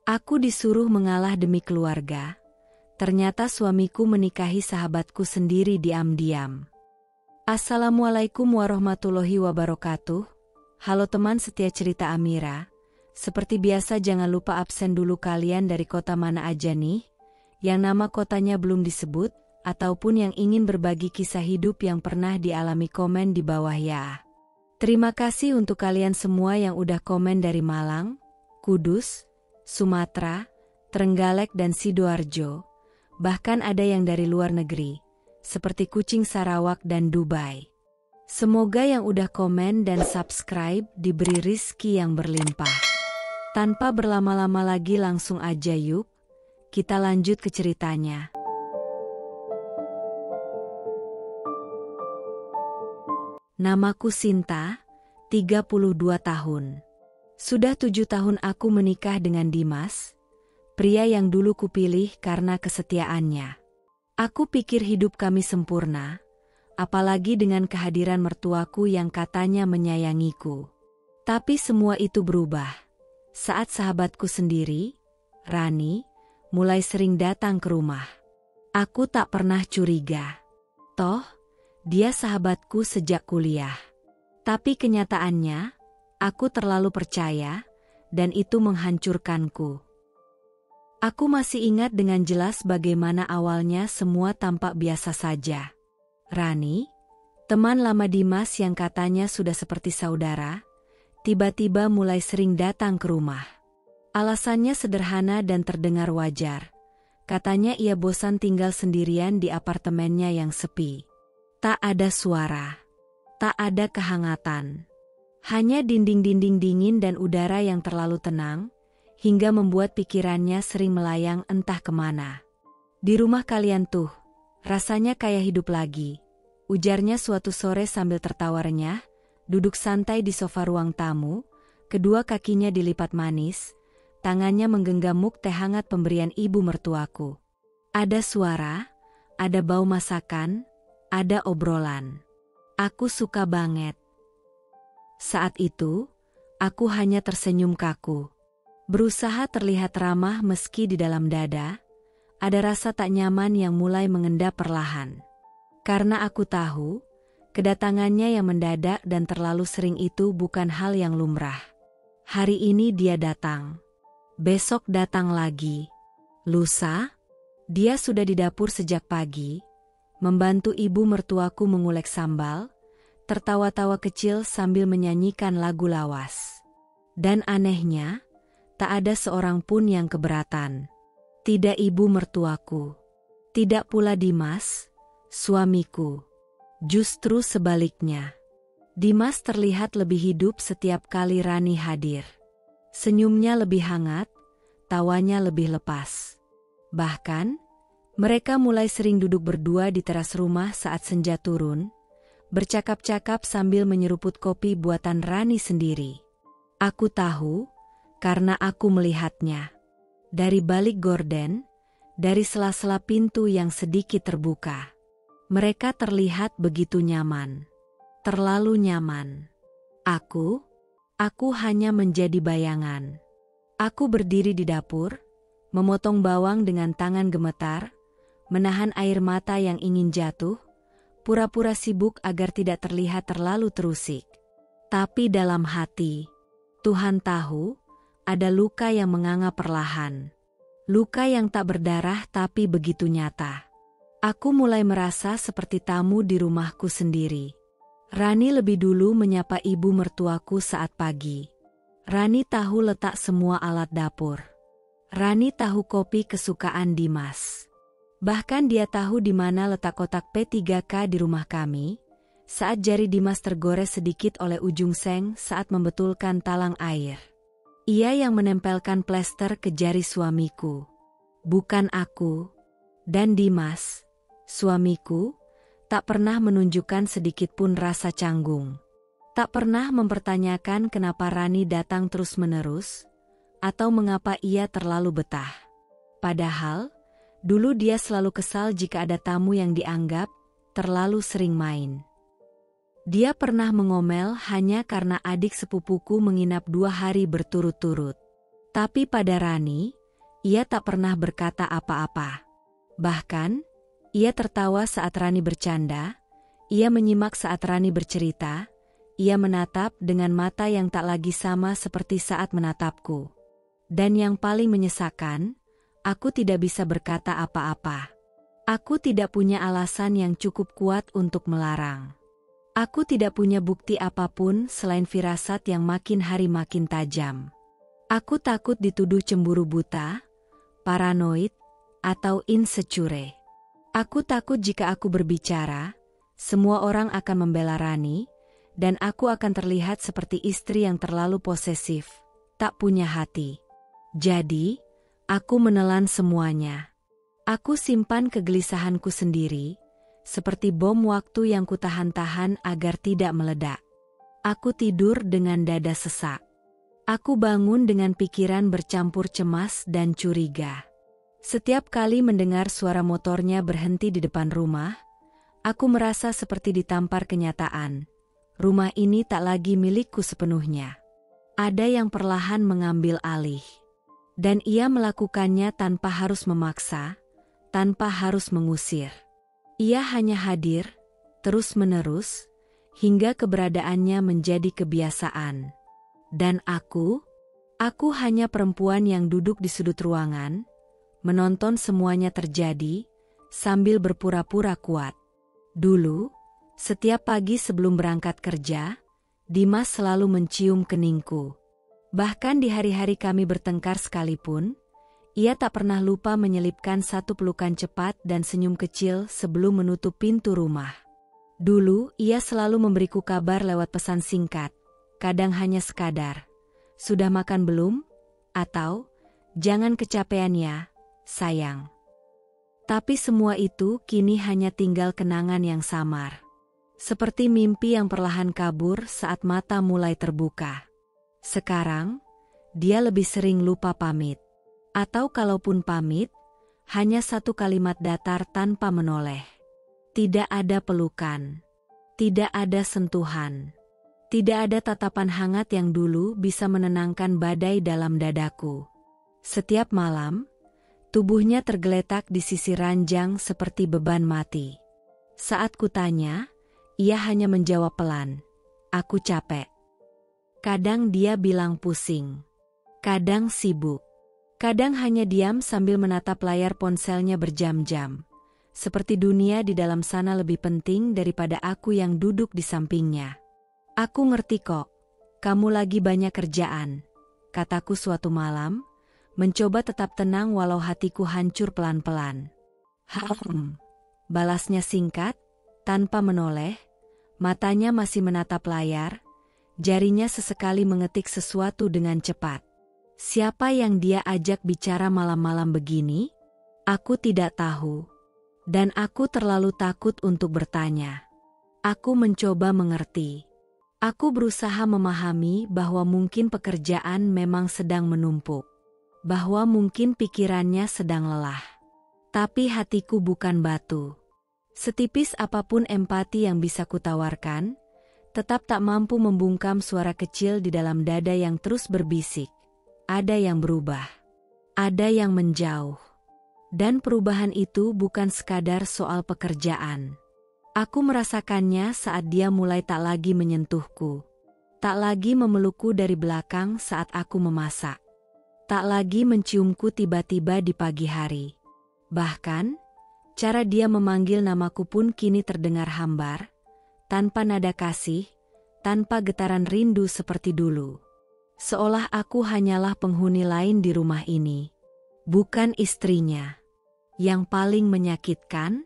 Aku disuruh mengalah demi keluarga. Ternyata suamiku menikahi sahabatku sendiri diam-diam. Assalamualaikum warahmatullahi wabarakatuh. Halo teman setia cerita Amira. Seperti biasa jangan lupa absen dulu kalian dari kota mana aja nih, yang nama kotanya belum disebut, ataupun yang ingin berbagi kisah hidup yang pernah dialami, komen di bawah ya. Terima kasih untuk kalian semua yang udah komen dari Malang, Kudus, Sumatera, Trenggalek dan Sidoarjo. Bahkan ada yang dari luar negeri, seperti Kucing, Sarawak dan Dubai. Semoga yang udah komen dan subscribe diberi rizki yang berlimpah. Tanpa berlama-lama lagi langsung aja yuk, kita lanjut ke ceritanya. Namaku Sinta, 32 tahun. Sudah 7 tahun aku menikah dengan Dimas, pria yang dulu kupilih karena kesetiaannya. Aku pikir hidup kami sempurna, apalagi dengan kehadiran mertuaku yang katanya menyayangiku. Tapi semua itu berubah saat sahabatku sendiri, Rani, mulai sering datang ke rumah. Aku tak pernah curiga. Toh, dia sahabatku sejak kuliah. Tapi kenyataannya, aku terlalu percaya, dan itu menghancurkanku. Aku masih ingat dengan jelas bagaimana awalnya semua tampak biasa saja. Rani, teman lama Dimas yang katanya sudah seperti saudara, tiba-tiba mulai sering datang ke rumah. Alasannya sederhana dan terdengar wajar. Katanya ia bosan tinggal sendirian di apartemennya yang sepi. Tak ada suara, tak ada kehangatan. Hanya dinding-dinding dingin dan udara yang terlalu tenang, hingga membuat pikirannya sering melayang entah kemana. Di rumah kalian tuh, rasanya kayak hidup lagi, ujarnya suatu sore sambil tertawa renyah, duduk santai di sofa ruang tamu, kedua kakinya dilipat manis, tangannya menggenggam mug teh hangat pemberian ibu mertuaku. Ada suara, ada bau masakan, ada obrolan. Aku suka banget. Saat itu, aku hanya tersenyum kaku. Berusaha terlihat ramah meski di dalam dada, ada rasa tak nyaman yang mulai mengendap perlahan. Karena aku tahu, kedatangannya yang mendadak dan terlalu sering itu bukan hal yang lumrah. Hari ini dia datang. Besok datang lagi. Lusa, dia sudah di dapur sejak pagi, membantu ibu mertuaku mengulek sambal, tertawa-tawa kecil sambil menyanyikan lagu lawas. Dan anehnya, tak ada seorang pun yang keberatan. Tidak ibu mertuaku. Tidak pula Dimas, suamiku. Justru sebaliknya. Dimas terlihat lebih hidup setiap kali Rani hadir. Senyumnya lebih hangat, tawanya lebih lepas. Bahkan, mereka mulai sering duduk berdua di teras rumah saat senja turun, bercakap-cakap sambil menyeruput kopi buatan Rani sendiri. Aku tahu, karena aku melihatnya. Dari balik gorden, dari sela-sela pintu yang sedikit terbuka. Mereka terlihat begitu nyaman. Terlalu nyaman. Aku hanya menjadi bayangan. Aku berdiri di dapur, memotong bawang dengan tangan gemetar, menahan air mata yang ingin jatuh, pura-pura sibuk agar tidak terlihat terlalu terusik. Tapi dalam hati, Tuhan tahu, ada luka yang menganga perlahan. Luka yang tak berdarah tapi begitu nyata. Aku mulai merasa seperti tamu di rumahku sendiri. Rani lebih dulu menyapa ibu mertuaku saat pagi. Rani tahu letak semua alat dapur. Rani tahu kopi kesukaan Dimas. Bahkan dia tahu di mana letak kotak P3K di rumah kami, saat jari Dimas tergores sedikit oleh ujung seng saat membetulkan talang air. Ia yang menempelkan plester ke jari suamiku. Bukan aku. Dan Dimas, suamiku, tak pernah menunjukkan sedikitpun rasa canggung. Tak pernah mempertanyakan kenapa Rani datang terus-menerus, atau mengapa ia terlalu betah. Padahal, dulu dia selalu kesal jika ada tamu yang dianggap terlalu sering main. Dia pernah mengomel hanya karena adik sepupuku menginap 2 hari berturut-turut. Tapi pada Rani, ia tak pernah berkata apa-apa. Bahkan, ia tertawa saat Rani bercanda, ia menyimak saat Rani bercerita, ia menatap dengan mata yang tak lagi sama seperti saat menatapku. Dan yang paling menyesakan, aku tidak bisa berkata apa-apa. Aku tidak punya alasan yang cukup kuat untuk melarang. Aku tidak punya bukti apapun selain firasat yang makin hari makin tajam. Aku takut dituduh cemburu buta, paranoid, atau insecure. Aku takut jika aku berbicara, semua orang akan membela Rani, dan aku akan terlihat seperti istri yang terlalu posesif, tak punya hati. Jadi, aku menelan semuanya. Aku simpan kegelisahanku sendiri, seperti bom waktu yang kutahan-tahan agar tidak meledak. Aku tidur dengan dada sesak. Aku bangun dengan pikiran bercampur cemas dan curiga. Setiap kali mendengar suara motornya berhenti di depan rumah, aku merasa seperti ditampar kenyataan. Rumah ini tak lagi milikku sepenuhnya. Ada yang perlahan mengambil alih. Dan ia melakukannya tanpa harus memaksa, tanpa harus mengusir. Ia hanya hadir, terus-menerus, hingga keberadaannya menjadi kebiasaan. Dan aku hanya perempuan yang duduk di sudut ruangan, menonton semuanya terjadi, sambil berpura-pura kuat. Dulu, setiap pagi sebelum berangkat kerja, Dimas selalu mencium keningku. Bahkan di hari-hari kami bertengkar sekalipun, ia tak pernah lupa menyelipkan satu pelukan cepat dan senyum kecil sebelum menutup pintu rumah. Dulu, ia selalu memberiku kabar lewat pesan singkat, kadang hanya sekadar, "Sudah makan belum?" Atau, "Jangan kecapean ya, sayang." Tapi semua itu kini hanya tinggal kenangan yang samar. Seperti mimpi yang perlahan kabur saat mata mulai terbuka. Sekarang, dia lebih sering lupa pamit. Atau kalaupun pamit, hanya satu kalimat datar tanpa menoleh. Tidak ada pelukan. Tidak ada sentuhan. Tidak ada tatapan hangat yang dulu bisa menenangkan badai dalam dadaku. Setiap malam, tubuhnya tergeletak di sisi ranjang seperti beban mati. Saat kutanya, ia hanya menjawab pelan, "Aku capek." Kadang dia bilang pusing. Kadang sibuk. Kadang hanya diam sambil menatap layar ponselnya berjam-jam. Seperti dunia di dalam sana lebih penting daripada aku yang duduk di sampingnya. "Aku ngerti kok, kamu lagi banyak kerjaan," kataku suatu malam, mencoba tetap tenang walau hatiku hancur pelan-pelan. Balasnya singkat, tanpa menoleh, matanya masih menatap layar, jarinya sesekali mengetik sesuatu dengan cepat. Siapa yang dia ajak bicara malam-malam begini? Aku tidak tahu. Dan aku terlalu takut untuk bertanya. Aku mencoba mengerti. Aku berusaha memahami bahwa mungkin pekerjaan memang sedang menumpuk. Bahwa mungkin pikirannya sedang lelah. Tapi hatiku bukan batu. Setipis apapun empati yang bisa kutawarkan, tetap tak mampu membungkam suara kecil di dalam dada yang terus berbisik. Ada yang berubah. Ada yang menjauh. Dan perubahan itu bukan sekadar soal pekerjaan. Aku merasakannya saat dia mulai tak lagi menyentuhku. Tak lagi memelukku dari belakang saat aku memasak. Tak lagi menciumku tiba-tiba di pagi hari. Bahkan, cara dia memanggil namaku pun kini terdengar hambar, tanpa nada kasih, tanpa getaran rindu seperti dulu. Seolah aku hanyalah penghuni lain di rumah ini, bukan istrinya. Yang paling menyakitkan,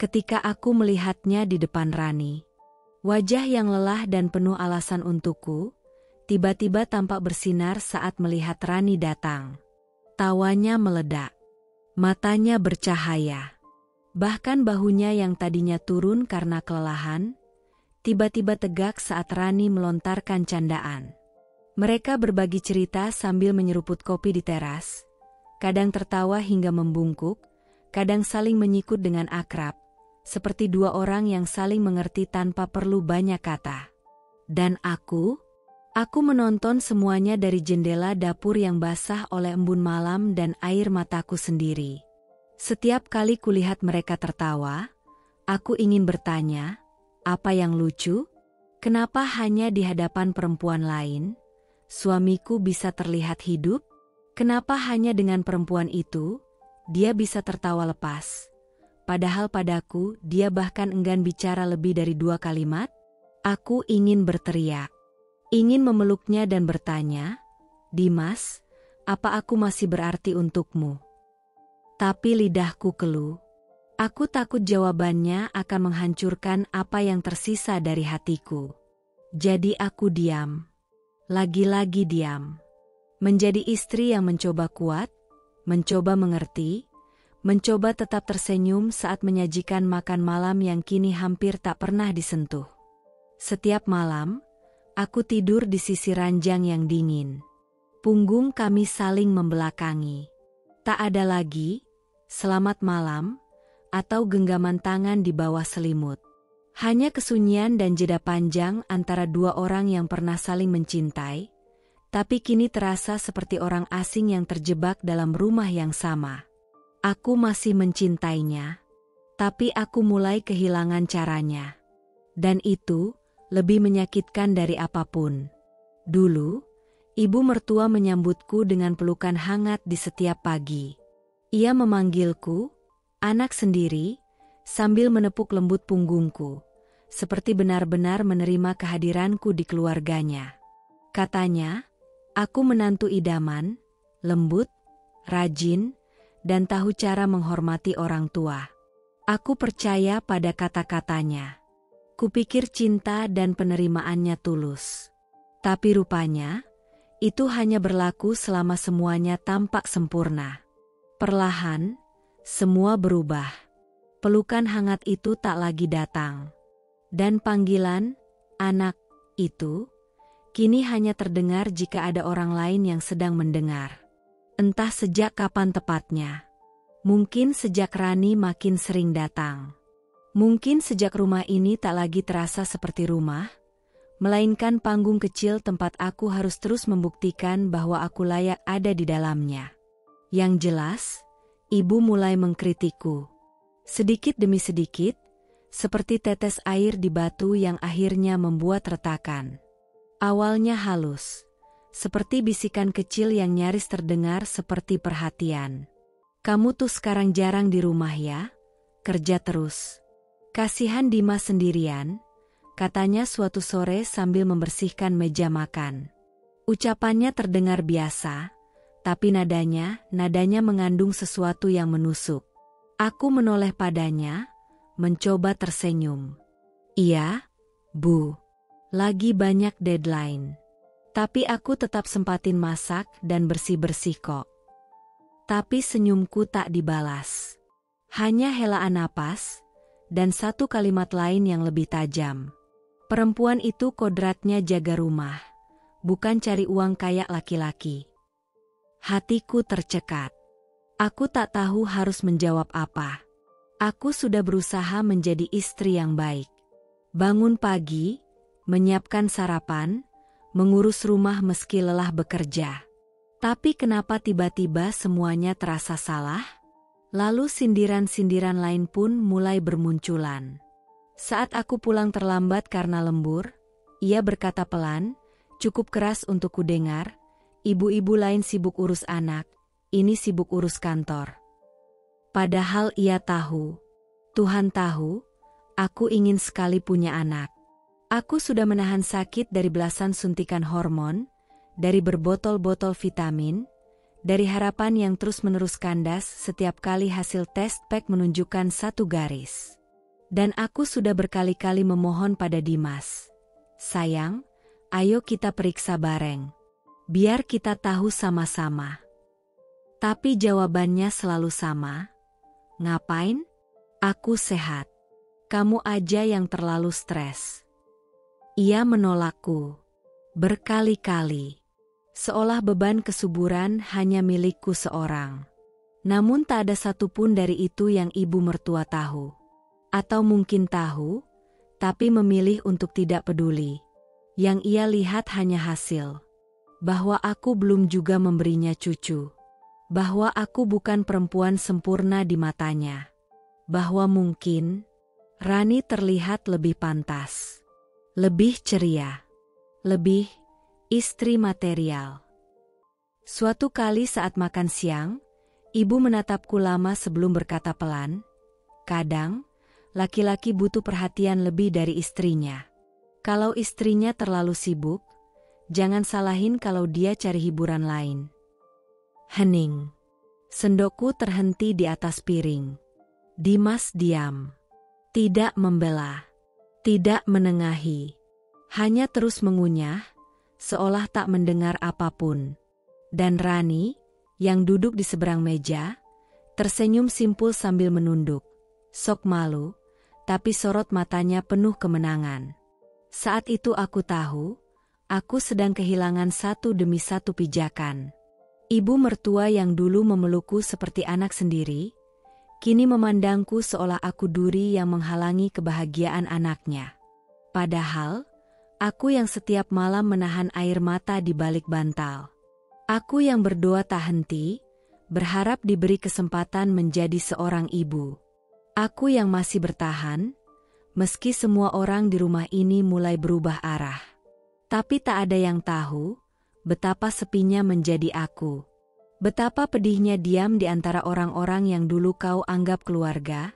ketika aku melihatnya di depan Rani. Wajah yang lelah dan penuh alasan untukku, tiba-tiba tampak bersinar saat melihat Rani datang. Tawanya meledak, matanya bercahaya. Bahkan bahunya yang tadinya turun karena kelelahan, tiba-tiba tegak saat Rani melontarkan candaan. Mereka berbagi cerita sambil menyeruput kopi di teras, kadang tertawa hingga membungkuk, kadang saling menyikut dengan akrab, seperti dua orang yang saling mengerti tanpa perlu banyak kata. Dan aku Aku menonton semuanya dari jendela dapur yang basah oleh embun malam dan air mataku sendiri. Setiap kali kulihat mereka tertawa, aku ingin bertanya, apa yang lucu? Kenapa hanya di hadapan perempuan lain, suamiku bisa terlihat hidup? Kenapa hanya dengan perempuan itu, dia bisa tertawa lepas? Padahal padaku, dia bahkan enggan bicara lebih dari 2 kalimat. Aku ingin berteriak. Ingin memeluknya dan bertanya, Dimas, apa aku masih berarti untukmu? Tapi lidahku keluh. Aku takut jawabannya akan menghancurkan apa yang tersisa dari hatiku. Jadi aku diam. Lagi-lagi diam. Menjadi istri yang mencoba kuat, mencoba mengerti, mencoba tetap tersenyum saat menyajikan makan malam yang kini hampir tak pernah disentuh. Setiap malam, aku tidur di sisi ranjang yang dingin. Punggung kami saling membelakangi. Tak ada lagi, selamat malam, atau genggaman tangan di bawah selimut. Hanya kesunyian dan jeda panjang antara 2 orang yang pernah saling mencintai, tapi kini terasa seperti orang asing yang terjebak dalam rumah yang sama. Aku masih mencintainya, tapi aku mulai kehilangan caranya. Dan itu lebih menyakitkan dari apapun. Dulu, ibu mertua menyambutku dengan pelukan hangat di setiap pagi. Ia memanggilku, anak sendiri, sambil menepuk lembut punggungku, seperti benar-benar menerima kehadiranku di keluarganya. Katanya, aku menantu idaman, lembut, rajin, dan tahu cara menghormati orang tua. Aku percaya pada kata-katanya. Kupikir cinta dan penerimaannya tulus. Tapi rupanya, itu hanya berlaku selama semuanya tampak sempurna. Perlahan, semua berubah. Pelukan hangat itu tak lagi datang. Dan panggilan, anak, itu, kini hanya terdengar jika ada orang lain yang sedang mendengar. Entah sejak kapan tepatnya. Mungkin sejak Rani makin sering datang. Mungkin sejak rumah ini tak lagi terasa seperti rumah, melainkan panggung kecil tempat aku harus terus membuktikan bahwa aku layak ada di dalamnya. Yang jelas, ibu mulai mengkritikku. Sedikit demi sedikit, seperti tetes air di batu yang akhirnya membuat retakan. Awalnya halus, seperti bisikan kecil yang nyaris terdengar seperti perhatian. Kamu tuh sekarang jarang di rumah ya, kerja terus. Kasihan Dimas sendirian, katanya suatu sore sambil membersihkan meja makan. Ucapannya terdengar biasa, tapi nadanya mengandung sesuatu yang menusuk. Aku menoleh padanya, mencoba tersenyum. Iya, Bu. Lagi banyak deadline. Tapi aku tetap sempatin masak dan bersih-bersih kok. Tapi senyumku tak dibalas. Hanya helaan napas, dan satu kalimat lain yang lebih tajam. Perempuan itu kodratnya jaga rumah, bukan cari uang kayak laki-laki. Hatiku tercekat. Aku tak tahu harus menjawab apa. Aku sudah berusaha menjadi istri yang baik. Bangun pagi, menyiapkan sarapan, mengurus rumah meski lelah bekerja. Tapi kenapa tiba-tiba semuanya terasa salah? Lalu sindiran-sindiran lain pun mulai bermunculan. Saat aku pulang terlambat karena lembur, ia berkata pelan, cukup keras untuk kudengar, ibu-ibu lain sibuk urus anak, ini sibuk urus kantor. Padahal ia tahu, Tuhan tahu, aku ingin sekali punya anak. Aku sudah menahan sakit dari belasan suntikan hormon, dari berbotol-botol vitamin, dari harapan yang terus-menerus kandas setiap kali hasil tes pack menunjukkan satu garis. Dan aku sudah berkali-kali memohon pada Dimas. Sayang, ayo kita periksa bareng. Biar kita tahu sama-sama. Tapi jawabannya selalu sama. Ngapain? Aku sehat. Kamu aja yang terlalu stres. Ia menolakku. Berkali-kali. Seolah beban kesuburan hanya milikku seorang. Namun tak ada satupun dari itu yang ibu mertua tahu. Atau mungkin tahu, tapi memilih untuk tidak peduli. Yang ia lihat hanya hasil. Bahwa aku belum juga memberinya cucu. Bahwa aku bukan perempuan sempurna di matanya. Bahwa mungkin Rani terlihat lebih pantas. Lebih ceria. Lebih istri material. Suatu kali saat makan siang, ibu menatapku lama sebelum berkata pelan, "Kadang, laki-laki butuh perhatian lebih dari istrinya. Kalau istrinya terlalu sibuk, jangan salahin kalau dia cari hiburan lain." Hening. Sendokku terhenti di atas piring. Dimas diam. Tidak membela. Tidak menengahi. Hanya terus mengunyah, seolah tak mendengar apapun. Dan Rani, yang duduk di seberang meja, tersenyum simpul sambil menunduk. Sok malu, tapi sorot matanya penuh kemenangan. Saat itu aku tahu, aku sedang kehilangan satu demi satu pijakan. Ibu mertua yang dulu memelukku seperti anak sendiri, kini memandangku seolah aku duri yang menghalangi kebahagiaan anaknya. Padahal, aku yang setiap malam menahan air mata di balik bantal. Aku yang berdoa tak henti, berharap diberi kesempatan menjadi seorang ibu. Aku yang masih bertahan, meski semua orang di rumah ini mulai berubah arah. Tapi tak ada yang tahu, betapa sepinya menjadi aku. Betapa pedihnya diam di antara orang-orang yang dulu kau anggap keluarga,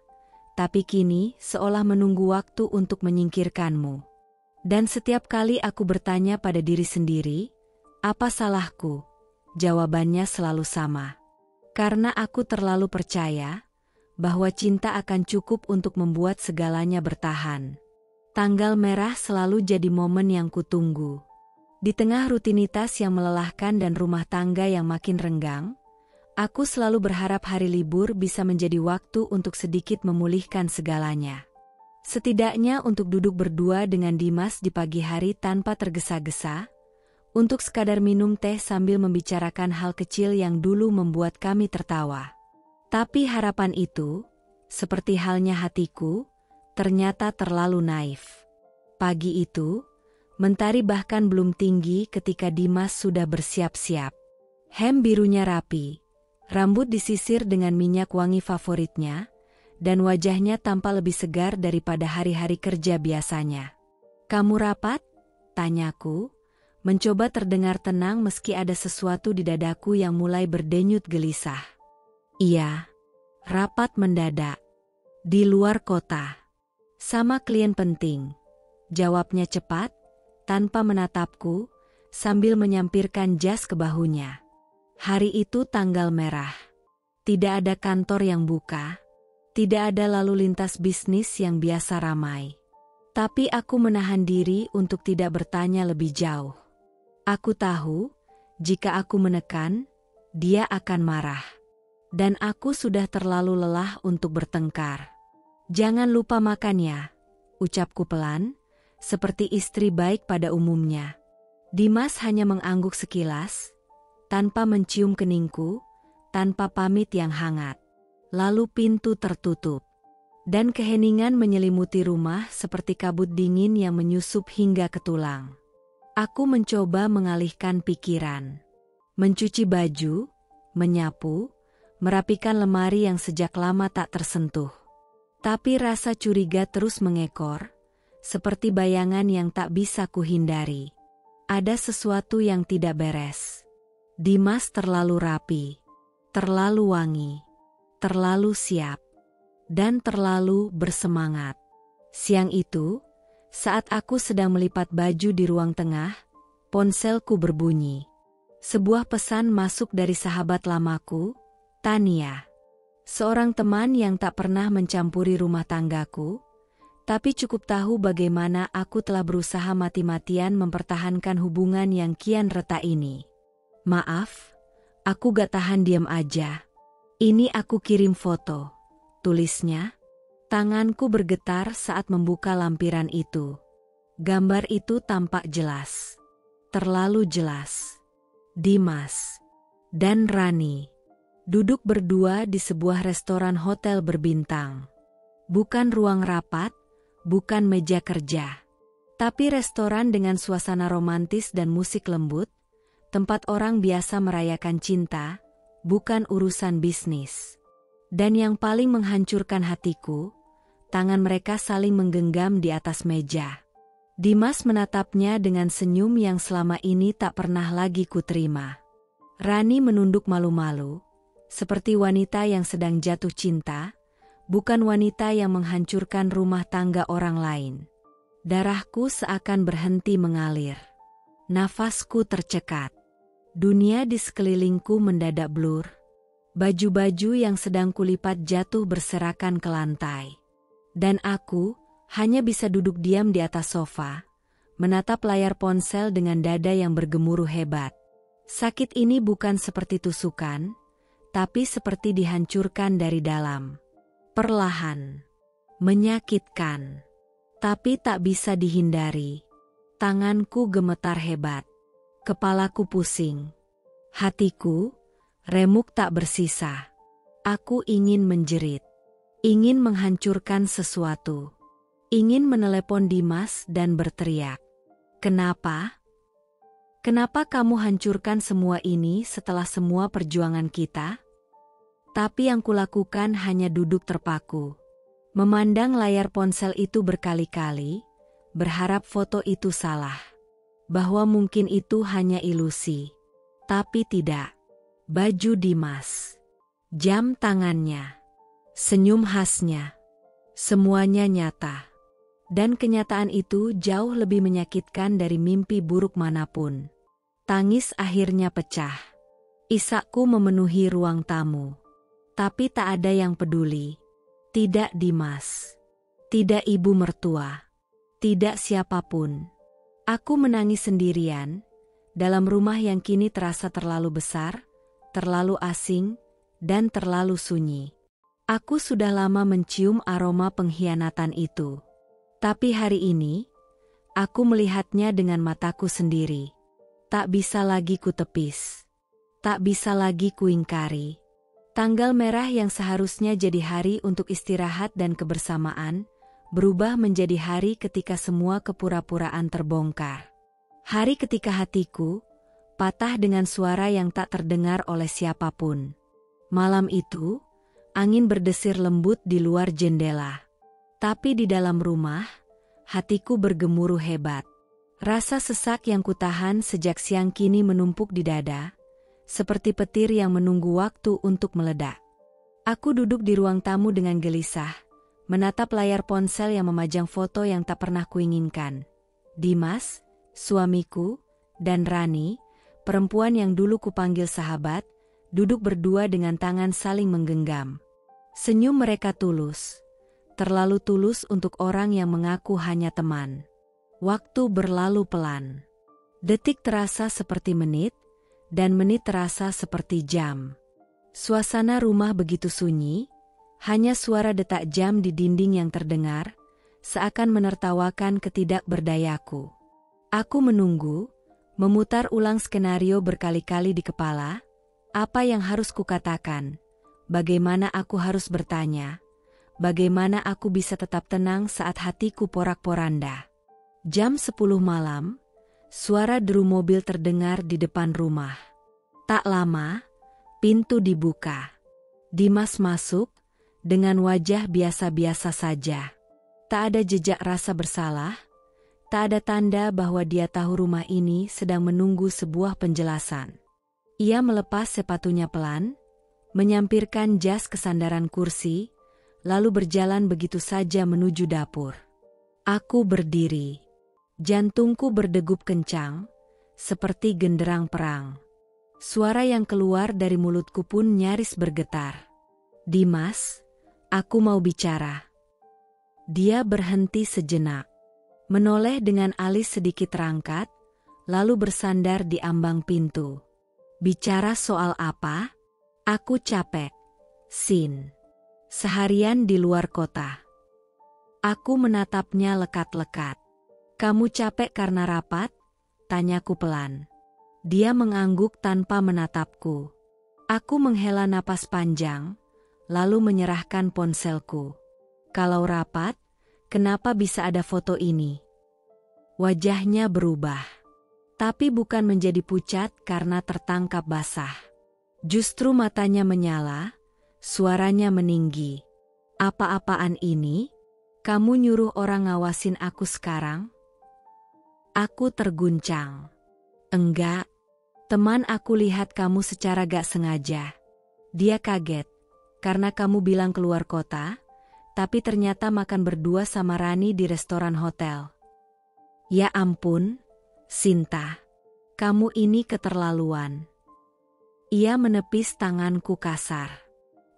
tapi kini seolah menunggu waktu untuk menyingkirkanmu. Dan setiap kali aku bertanya pada diri sendiri, apa salahku? Jawabannya selalu sama. Karena aku terlalu percaya bahwa cinta akan cukup untuk membuat segalanya bertahan. Tanggal merah selalu jadi momen yang kutunggu. Di tengah rutinitas yang melelahkan dan rumah tangga yang makin renggang, aku selalu berharap hari libur bisa menjadi waktu untuk sedikit memulihkan segalanya. Setidaknya untuk duduk berdua dengan Dimas di pagi hari tanpa tergesa-gesa, untuk sekadar minum teh sambil membicarakan hal kecil yang dulu membuat kami tertawa. Tapi harapan itu, seperti halnya hatiku, ternyata terlalu naif. Pagi itu, mentari bahkan belum tinggi ketika Dimas sudah bersiap-siap. Hem birunya rapi, rambut disisir dengan minyak wangi favoritnya, dan wajahnya tampak lebih segar daripada hari-hari kerja biasanya. "Kamu rapat?" tanyaku, mencoba terdengar tenang meski ada sesuatu di dadaku yang mulai berdenyut gelisah. "Iya, rapat mendadak. Di luar kota. Sama klien penting," jawabnya cepat, tanpa menatapku, sambil menyampirkan jas ke bahunya. Hari itu tanggal merah. Tidak ada kantor yang buka. Tidak ada lalu lintas bisnis yang biasa ramai. Tapi aku menahan diri untuk tidak bertanya lebih jauh. Aku tahu, jika aku menekan, dia akan marah. Dan aku sudah terlalu lelah untuk bertengkar. "Jangan lupa makan ya," ucapku pelan, seperti istri baik pada umumnya. Dimas hanya mengangguk sekilas, tanpa mencium keningku, tanpa pamit yang hangat. Lalu pintu tertutup. Dan keheningan menyelimuti rumah seperti kabut dingin yang menyusup hingga ke tulang. Aku mencoba mengalihkan pikiran. Mencuci baju, menyapu, merapikan lemari yang sejak lama tak tersentuh. Tapi rasa curiga terus mengekor, seperti bayangan yang tak bisa kuhindari. Ada sesuatu yang tidak beres. Dimas terlalu rapi, terlalu wangi, terlalu siap, dan terlalu bersemangat. Siang itu, saat aku sedang melipat baju di ruang tengah, ponselku berbunyi. Sebuah pesan masuk dari sahabat lamaku, Tania. Seorang teman yang tak pernah mencampuri rumah tanggaku, tapi cukup tahu bagaimana aku telah berusaha mati-matian mempertahankan hubungan yang kian retak ini. "Maaf, aku gak tahan diam aja. Ini aku kirim foto," tulisnya. Tanganku bergetar saat membuka lampiran itu. Gambar itu tampak jelas. Terlalu jelas. Dimas dan Rani duduk berdua di sebuah restoran hotel berbintang. Bukan ruang rapat, bukan meja kerja. Tapi restoran dengan suasana romantis dan musik lembut, tempat orang biasa merayakan cinta, bukan urusan bisnis. Dan yang paling menghancurkan hatiku, tangan mereka saling menggenggam di atas meja. Dimas menatapnya dengan senyum yang selama ini tak pernah lagi kuterima. Rani menunduk malu-malu, seperti wanita yang sedang jatuh cinta, bukan wanita yang menghancurkan rumah tangga orang lain. Darahku seakan berhenti mengalir. Nafasku tercekat. Dunia di sekelilingku mendadak blur. Baju-baju yang sedang kulipat jatuh berserakan ke lantai. Dan aku hanya bisa duduk diam di atas sofa, menatap layar ponsel dengan dada yang bergemuruh hebat. Sakit ini bukan seperti tusukan, tapi seperti dihancurkan dari dalam. Perlahan. Menyakitkan. Tapi tak bisa dihindari. Tanganku gemetar hebat. Kepalaku pusing. Hatiku, remuk tak bersisa. Aku ingin menjerit. Ingin menghancurkan sesuatu. Ingin menelepon Dimas dan berteriak. Kenapa? Kenapa kamu hancurkan semua ini setelah semua perjuangan kita? Tapi yang kulakukan hanya duduk terpaku. Memandang layar ponsel itu berkali-kali, berharap foto itu salah. Bahwa mungkin itu hanya ilusi. Tapi tidak. Baju Dimas. Jam tangannya. Senyum khasnya. Semuanya nyata. Dan kenyataan itu jauh lebih menyakitkan dari mimpi buruk manapun. Tangis akhirnya pecah. Isakku memenuhi ruang tamu. Tapi tak ada yang peduli. Tidak Dimas. Tidak ibu mertua. Tidak siapapun. Aku menangis sendirian, dalam rumah yang kini terasa terlalu besar, terlalu asing, dan terlalu sunyi. Aku sudah lama mencium aroma pengkhianatan itu. Tapi hari ini, aku melihatnya dengan mataku sendiri. Tak bisa lagi kutepis. Tak bisa lagi kuingkari. Tanggal merah yang seharusnya jadi hari untuk istirahat dan kebersamaan, berubah menjadi hari ketika semua kepura-puraan terbongkar. Hari ketika hatiku patah dengan suara yang tak terdengar oleh siapapun. Malam itu, angin berdesir lembut di luar jendela. Tapi di dalam rumah, hatiku bergemuruh hebat. Rasa sesak yang kutahan sejak siang kini menumpuk di dada, seperti petir yang menunggu waktu untuk meledak. Aku duduk di ruang tamu dengan gelisah, menatap layar ponsel yang memajang foto yang tak pernah kuinginkan. Dimas, suamiku, dan Rani, perempuan yang dulu kupanggil sahabat, duduk berdua dengan tangan saling menggenggam. Senyum mereka tulus. Terlalu tulus untuk orang yang mengaku hanya teman. Waktu berlalu pelan. Detik terasa seperti menit, dan menit terasa seperti jam. Suasana rumah begitu sunyi, hanya suara detak jam di dinding yang terdengar, seakan menertawakan ketidakberdayaku. Aku menunggu, memutar ulang skenario berkali-kali di kepala, apa yang harus kukatakan, bagaimana aku harus bertanya, bagaimana aku bisa tetap tenang saat hatiku porak-poranda. Jam 10 malam, suara deru mobil terdengar di depan rumah. Tak lama, pintu dibuka. Dimas masuk, dengan wajah biasa-biasa saja. Tak ada jejak rasa bersalah, tak ada tanda bahwa dia tahu rumah ini sedang menunggu sebuah penjelasan. Ia melepas sepatunya pelan, menyampirkan jas ke sandaran kursi, lalu berjalan begitu saja menuju dapur. Aku berdiri. Jantungku berdegup kencang, seperti genderang perang. Suara yang keluar dari mulutku pun nyaris bergetar. Dimas, aku mau bicara. Dia berhenti sejenak, menoleh dengan alis sedikit terangkat, lalu bersandar di ambang pintu. Bicara soal apa? Aku capek. Sin. Seharian di luar kota. Aku menatapnya lekat-lekat. Kamu capek karena rapat? Tanyaku pelan. Dia mengangguk tanpa menatapku. Aku menghela napas panjang, lalu menyerahkan ponselku. Kalau rapat, kenapa bisa ada foto ini? Wajahnya berubah. Tapi bukan menjadi pucat karena tertangkap basah. Justru matanya menyala, suaranya meninggi. Apa-apaan ini? Kamu nyuruh orang ngawasin aku sekarang? Aku terguncang. Enggak, teman aku lihat kamu secara gak sengaja. Dia kaget, karena kamu bilang keluar kota, tapi ternyata makan berdua sama Rani di restoran hotel. Ya ampun, Sinta, kamu ini keterlaluan. Ia menepis tanganku kasar.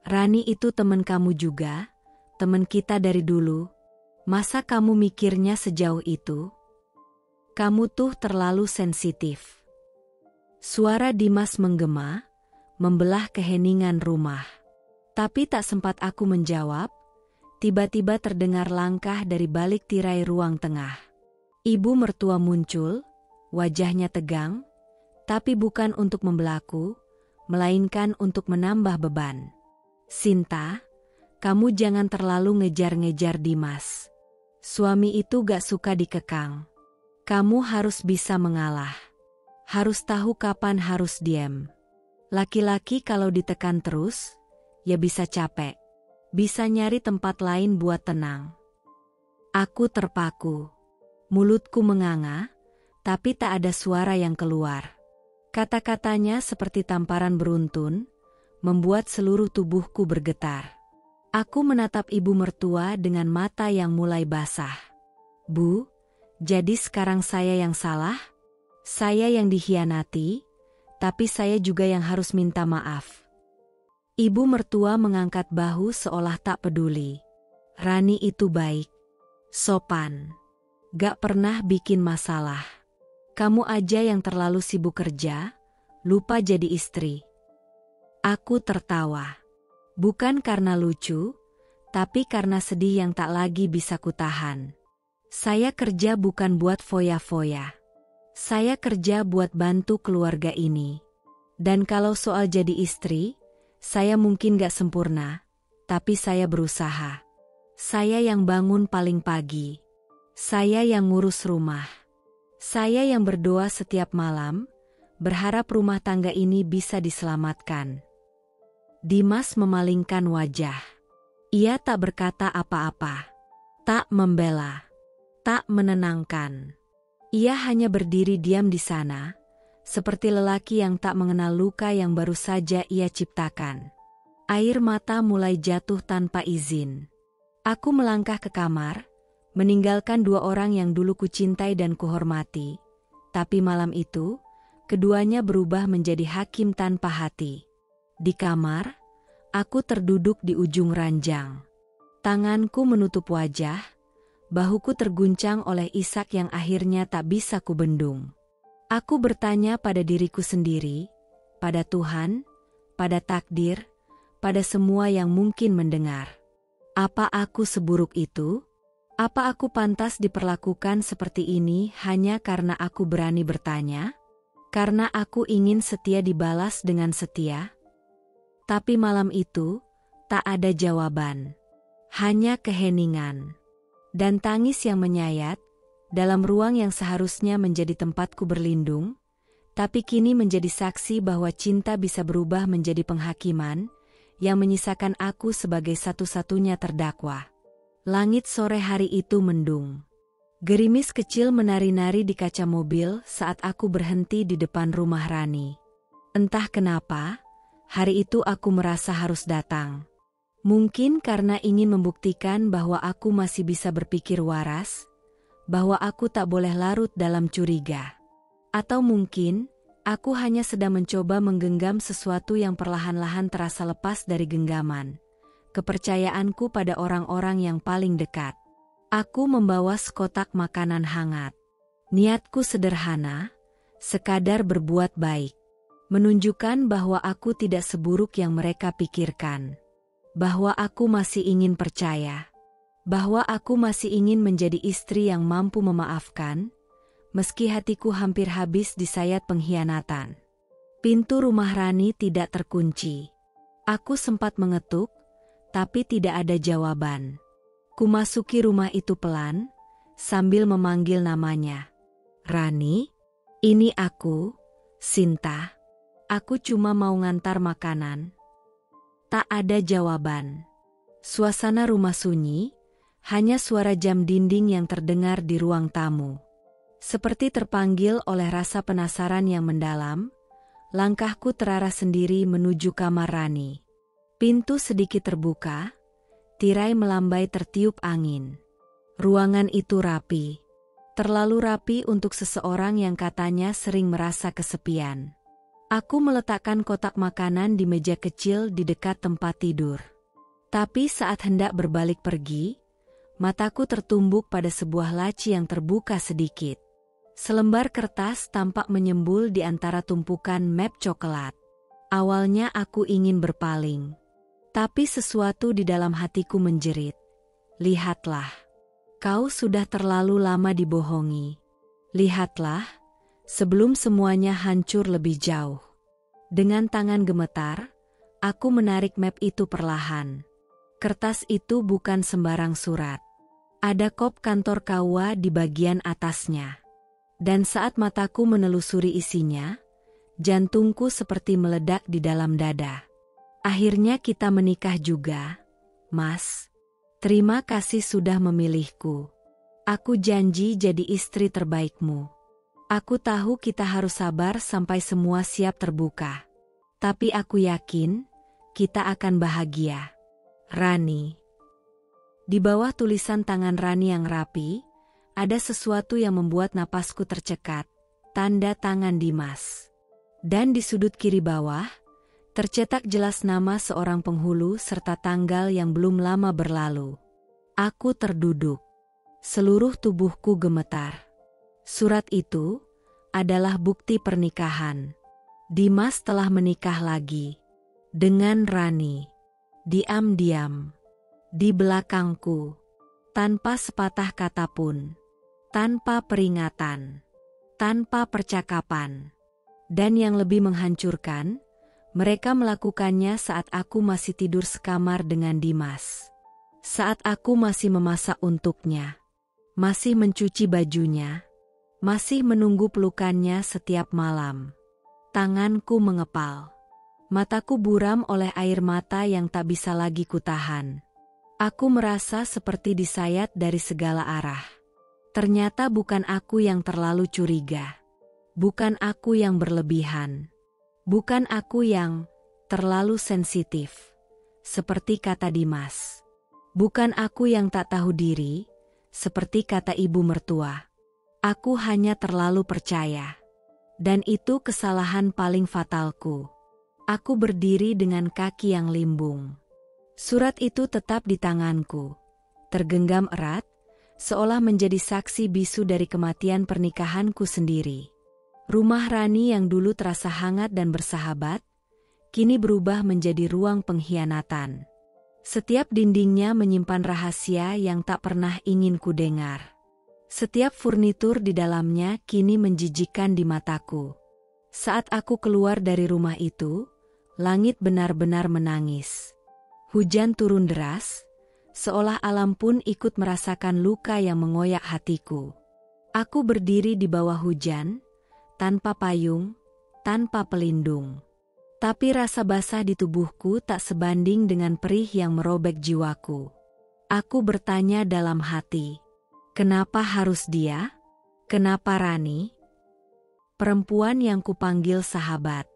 Rani itu teman kamu juga, teman kita dari dulu. Masa kamu mikirnya sejauh itu? Kamu tuh terlalu sensitif. Suara Dimas menggema, membelah keheningan rumah. Tapi tak sempat aku menjawab, tiba-tiba terdengar langkah dari balik tirai ruang tengah. Ibu mertua muncul, wajahnya tegang, tapi bukan untuk membelaku, melainkan untuk menambah beban. Sinta, kamu jangan terlalu ngejar-ngejar Dimas. Suami itu gak suka dikekang. Kamu harus bisa mengalah. Harus tahu kapan harus diam. Laki-laki kalau ditekan terus, ya bisa capek. Bisa nyari tempat lain buat tenang. Aku terpaku. Mulutku menganga, tapi tak ada suara yang keluar. Kata-katanya seperti tamparan beruntun, membuat seluruh tubuhku bergetar. Aku menatap ibu mertua dengan mata yang mulai basah. Bu, jadi sekarang saya yang salah? Saya yang dikhianati, tapi saya juga yang harus minta maaf. Ibu mertua mengangkat bahu seolah tak peduli. Rani itu baik, sopan, gak pernah bikin masalah. Kamu aja yang terlalu sibuk kerja, lupa jadi istri. Aku tertawa. Bukan karena lucu, tapi karena sedih yang tak lagi bisa kutahan. Saya kerja bukan buat foya-foya. Saya kerja buat bantu keluarga ini. Dan kalau soal jadi istri, saya mungkin gak sempurna, tapi saya berusaha. Saya yang bangun paling pagi. Saya yang ngurus rumah. Saya yang berdoa setiap malam, berharap rumah tangga ini bisa diselamatkan. Dimas memalingkan wajah. Ia tak berkata apa-apa. Tak membela. Tak menenangkan. Ia hanya berdiri diam di sana, seperti lelaki yang tak mengenal luka yang baru saja ia ciptakan. Air mata mulai jatuh tanpa izin. Aku melangkah ke kamar, meninggalkan dua orang yang dulu kucintai dan kuhormati. Tapi malam itu, keduanya berubah menjadi hakim tanpa hati. Di kamar, aku terduduk di ujung ranjang. Tanganku menutup wajah, bahuku terguncang oleh isak yang akhirnya tak bisa kubendung. Aku bertanya pada diriku sendiri, pada Tuhan, pada takdir, pada semua yang mungkin mendengar. Apa aku seburuk itu? Apa aku pantas diperlakukan seperti ini hanya karena aku berani bertanya? Karena aku ingin setia dibalas dengan setia? Tapi malam itu, tak ada jawaban. Hanya keheningan. Dan tangis yang menyayat, dalam ruang yang seharusnya menjadi tempatku berlindung, tapi kini menjadi saksi bahwa cinta bisa berubah menjadi penghakiman, yang menyisakan aku sebagai satu-satunya terdakwa. Langit sore hari itu mendung. Gerimis kecil menari-nari di kaca mobil saat aku berhenti di depan rumah Rani. Entah kenapa, hari itu aku merasa harus datang. Mungkin karena ingin membuktikan bahwa aku masih bisa berpikir waras, bahwa aku tak boleh larut dalam curiga. Atau mungkin, aku hanya sedang mencoba menggenggam sesuatu yang perlahan-lahan terasa lepas dari genggaman. Kepercayaanku pada orang-orang yang paling dekat. Aku membawa sekotak makanan hangat. Niatku sederhana, sekadar berbuat baik. Menunjukkan bahwa aku tidak seburuk yang mereka pikirkan. Bahwa aku masih ingin percaya. Bahwa aku masih ingin menjadi istri yang mampu memaafkan, meski hatiku hampir habis disayat pengkhianatan. Pintu rumah Rani tidak terkunci. Aku sempat mengetuk, tapi tidak ada jawaban. Kumasuki rumah itu pelan, sambil memanggil namanya. Rani, ini aku, Sinta. Aku cuma mau ngantar makanan. Tak ada jawaban. Suasana rumah sunyi, hanya suara jam dinding yang terdengar di ruang tamu. Seperti terpanggil oleh rasa penasaran yang mendalam, langkahku terarah sendiri menuju kamar Rani. Pintu sedikit terbuka, tirai melambai tertiup angin. Ruangan itu rapi. Terlalu rapi untuk seseorang yang katanya sering merasa kesepian. Aku meletakkan kotak makanan di meja kecil di dekat tempat tidur. Tapi saat hendak berbalik pergi, mataku tertumbuk pada sebuah laci yang terbuka sedikit. Selembar kertas tampak menyembul di antara tumpukan map coklat. Awalnya aku ingin berpaling. Tapi sesuatu di dalam hatiku menjerit. Lihatlah. Kau sudah terlalu lama dibohongi. Lihatlah, sebelum semuanya hancur lebih jauh. Dengan tangan gemetar, aku menarik map itu perlahan. Kertas itu bukan sembarang surat. Ada kop kantor KUA di bagian atasnya. Dan saat mataku menelusuri isinya, jantungku seperti meledak di dalam dada. Akhirnya kita menikah juga, Mas. Terima kasih sudah memilihku. Aku janji jadi istri terbaikmu. Aku tahu kita harus sabar sampai semua siap terbuka. Tapi aku yakin, kita akan bahagia. Rani. Di bawah tulisan tangan Rani yang rapi, ada sesuatu yang membuat napasku tercekat, tanda tangan Dimas. Dan di sudut kiri bawah, tercetak jelas nama seorang penghulu serta tanggal yang belum lama berlalu. Aku terduduk. Seluruh tubuhku gemetar. Surat itu adalah bukti pernikahan. Dimas telah menikah lagi. Dengan Rani. Diam-diam. Di belakangku. Tanpa sepatah kata pun. Tanpa peringatan. Tanpa percakapan. Dan yang lebih menghancurkan, mereka melakukannya saat aku masih tidur sekamar dengan Dimas. Saat aku masih memasak untuknya. Masih mencuci bajunya. Masih menunggu pelukannya setiap malam. Tanganku mengepal. Mataku buram oleh air mata yang tak bisa lagi kutahan. Aku merasa seperti disayat dari segala arah. Ternyata bukan aku yang terlalu curiga. Bukan aku yang berlebihan. Bukan aku yang terlalu sensitif. Seperti kata Dimas. Bukan aku yang tak tahu diri. Seperti kata ibu mertua. Aku hanya terlalu percaya. Dan itu kesalahan paling fatalku. Aku berdiri dengan kaki yang limbung. Surat itu tetap di tanganku. Tergenggam erat, seolah menjadi saksi bisu dari kematian pernikahanku sendiri. Rumah Rani yang dulu terasa hangat dan bersahabat, kini berubah menjadi ruang pengkhianatan. Setiap dindingnya menyimpan rahasia yang tak pernah ingin ku dengar. Setiap furnitur di dalamnya kini menjijikkan di mataku. Saat aku keluar dari rumah itu, langit benar-benar menangis. Hujan turun deras, seolah alam pun ikut merasakan luka yang mengoyak hatiku. Aku berdiri di bawah hujan, tanpa payung, tanpa pelindung. Tapi rasa basah di tubuhku tak sebanding dengan perih yang merobek jiwaku. Aku bertanya dalam hati, kenapa harus dia? Kenapa Rani? Perempuan yang kupanggil sahabat.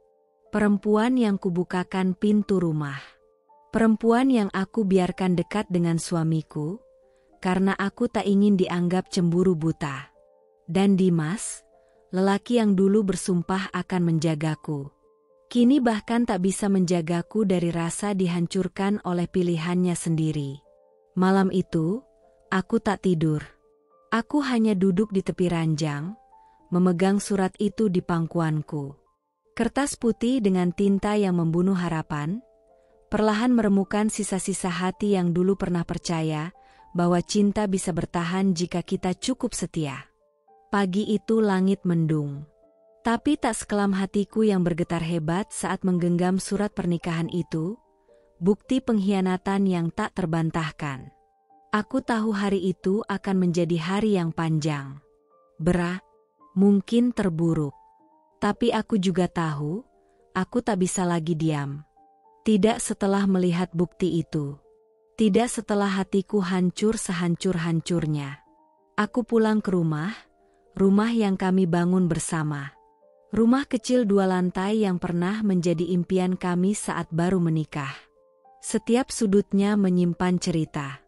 Perempuan yang kubukakan pintu rumah. Perempuan yang aku biarkan dekat dengan suamiku, karena aku tak ingin dianggap cemburu buta. Dan Dimas, lelaki yang dulu bersumpah akan menjagaku, kini bahkan tak bisa menjagaku dari rasa dihancurkan oleh pilihannya sendiri. Malam itu, aku tak tidur. Aku hanya duduk di tepi ranjang, memegang surat itu di pangkuanku. Kertas putih dengan tinta yang membunuh harapan, perlahan meremukan sisa-sisa hati yang dulu pernah percaya bahwa cinta bisa bertahan jika kita cukup setia. Pagi itu langit mendung. Tapi tak sekelam hatiku yang bergetar hebat saat menggenggam surat pernikahan itu, bukti pengkhianatan yang tak terbantahkan. Aku tahu hari itu akan menjadi hari yang panjang, berat, mungkin terburuk. Tapi aku juga tahu, aku tak bisa lagi diam. Tidak setelah melihat bukti itu. Tidak setelah hatiku hancur sehancur-hancurnya. Aku pulang ke rumah yang kami bangun bersama. Rumah kecil 2 lantai yang pernah menjadi impian kami saat baru menikah. Setiap sudutnya menyimpan cerita.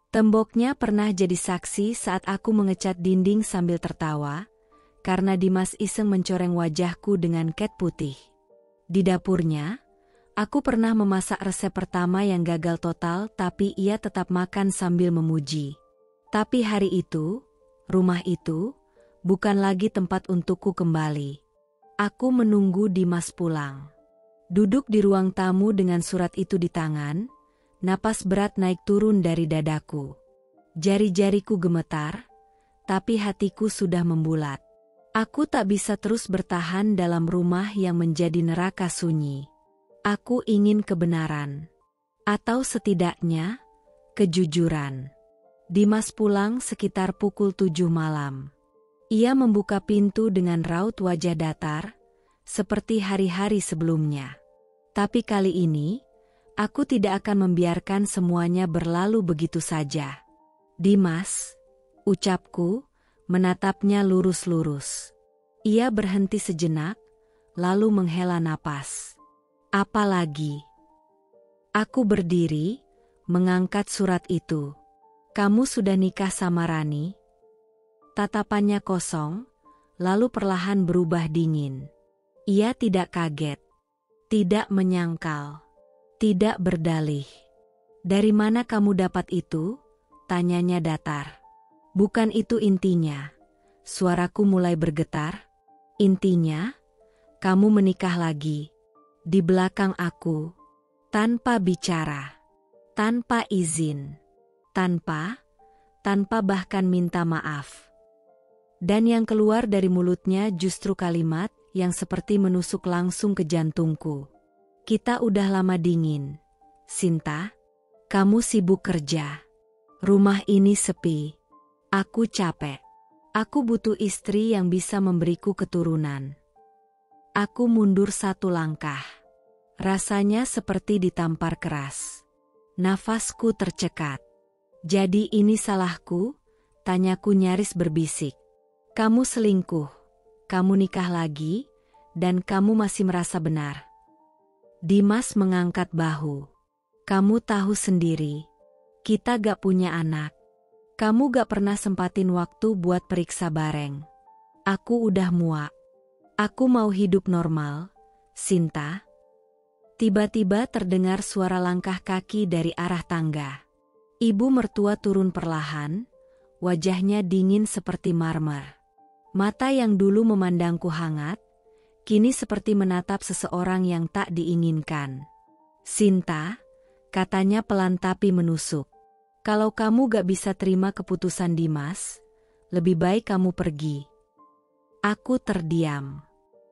Temboknya pernah jadi saksi saat aku mengecat dinding sambil tertawa, karena Dimas iseng mencoreng wajahku dengan cat putih. Di dapurnya, aku pernah memasak resep pertama yang gagal total tapi ia tetap makan sambil memuji. Tapi hari itu, rumah itu, bukan lagi tempat untukku kembali. Aku menunggu Dimas pulang. Duduk di ruang tamu dengan surat itu di tangan, napas berat naik turun dari dadaku. Jari-jariku gemetar, tapi hatiku sudah membulat. Aku tak bisa terus bertahan dalam rumah yang menjadi neraka sunyi. Aku ingin kebenaran. Atau setidaknya, kejujuran. Dimas pulang sekitar pukul 7 malam. Ia membuka pintu dengan raut wajah datar, seperti hari-hari sebelumnya. Tapi kali ini, aku tidak akan membiarkan semuanya berlalu begitu saja. Dimas, ucapku, menatapnya lurus-lurus. Ia berhenti sejenak, lalu menghela napas. Apalagi? Aku berdiri, mengangkat surat itu. Kamu sudah nikah sama Rani? Tatapannya kosong, lalu perlahan berubah dingin. Ia tidak kaget, tidak menyangkal, tidak berdalih. Dari mana kamu dapat itu? Tanyanya datar. Bukan itu intinya. Suaraku mulai bergetar. Intinya, kamu menikah lagi. Di belakang aku. Tanpa bicara. Tanpa izin. Tanpa bahkan minta maaf. Dan yang keluar dari mulutnya justru kalimat yang seperti menusuk langsung ke jantungku. Kita udah lama dingin. Sinta, kamu sibuk kerja. Rumah ini sepi. Aku capek. Aku butuh istri yang bisa memberiku keturunan. Aku mundur 1 langkah. Rasanya seperti ditampar keras. Nafasku tercekat. Jadi ini salahku? Tanyaku nyaris berbisik. Kamu selingkuh. Kamu nikah lagi, dan kamu masih merasa benar. Dimas mengangkat bahu. Kamu tahu sendiri. Kita gak punya anak. Kamu gak pernah sempatin waktu buat periksa bareng. Aku udah muak. Aku mau hidup normal, Sinta. Tiba-tiba terdengar suara langkah kaki dari arah tangga. Ibu mertua turun perlahan, wajahnya dingin seperti marmer. Mata yang dulu memandangku hangat, kini seperti menatap seseorang yang tak diinginkan. Sinta, katanya pelan tapi menusuk. Kalau kamu gak bisa terima keputusan Dimas, lebih baik kamu pergi. Aku terdiam.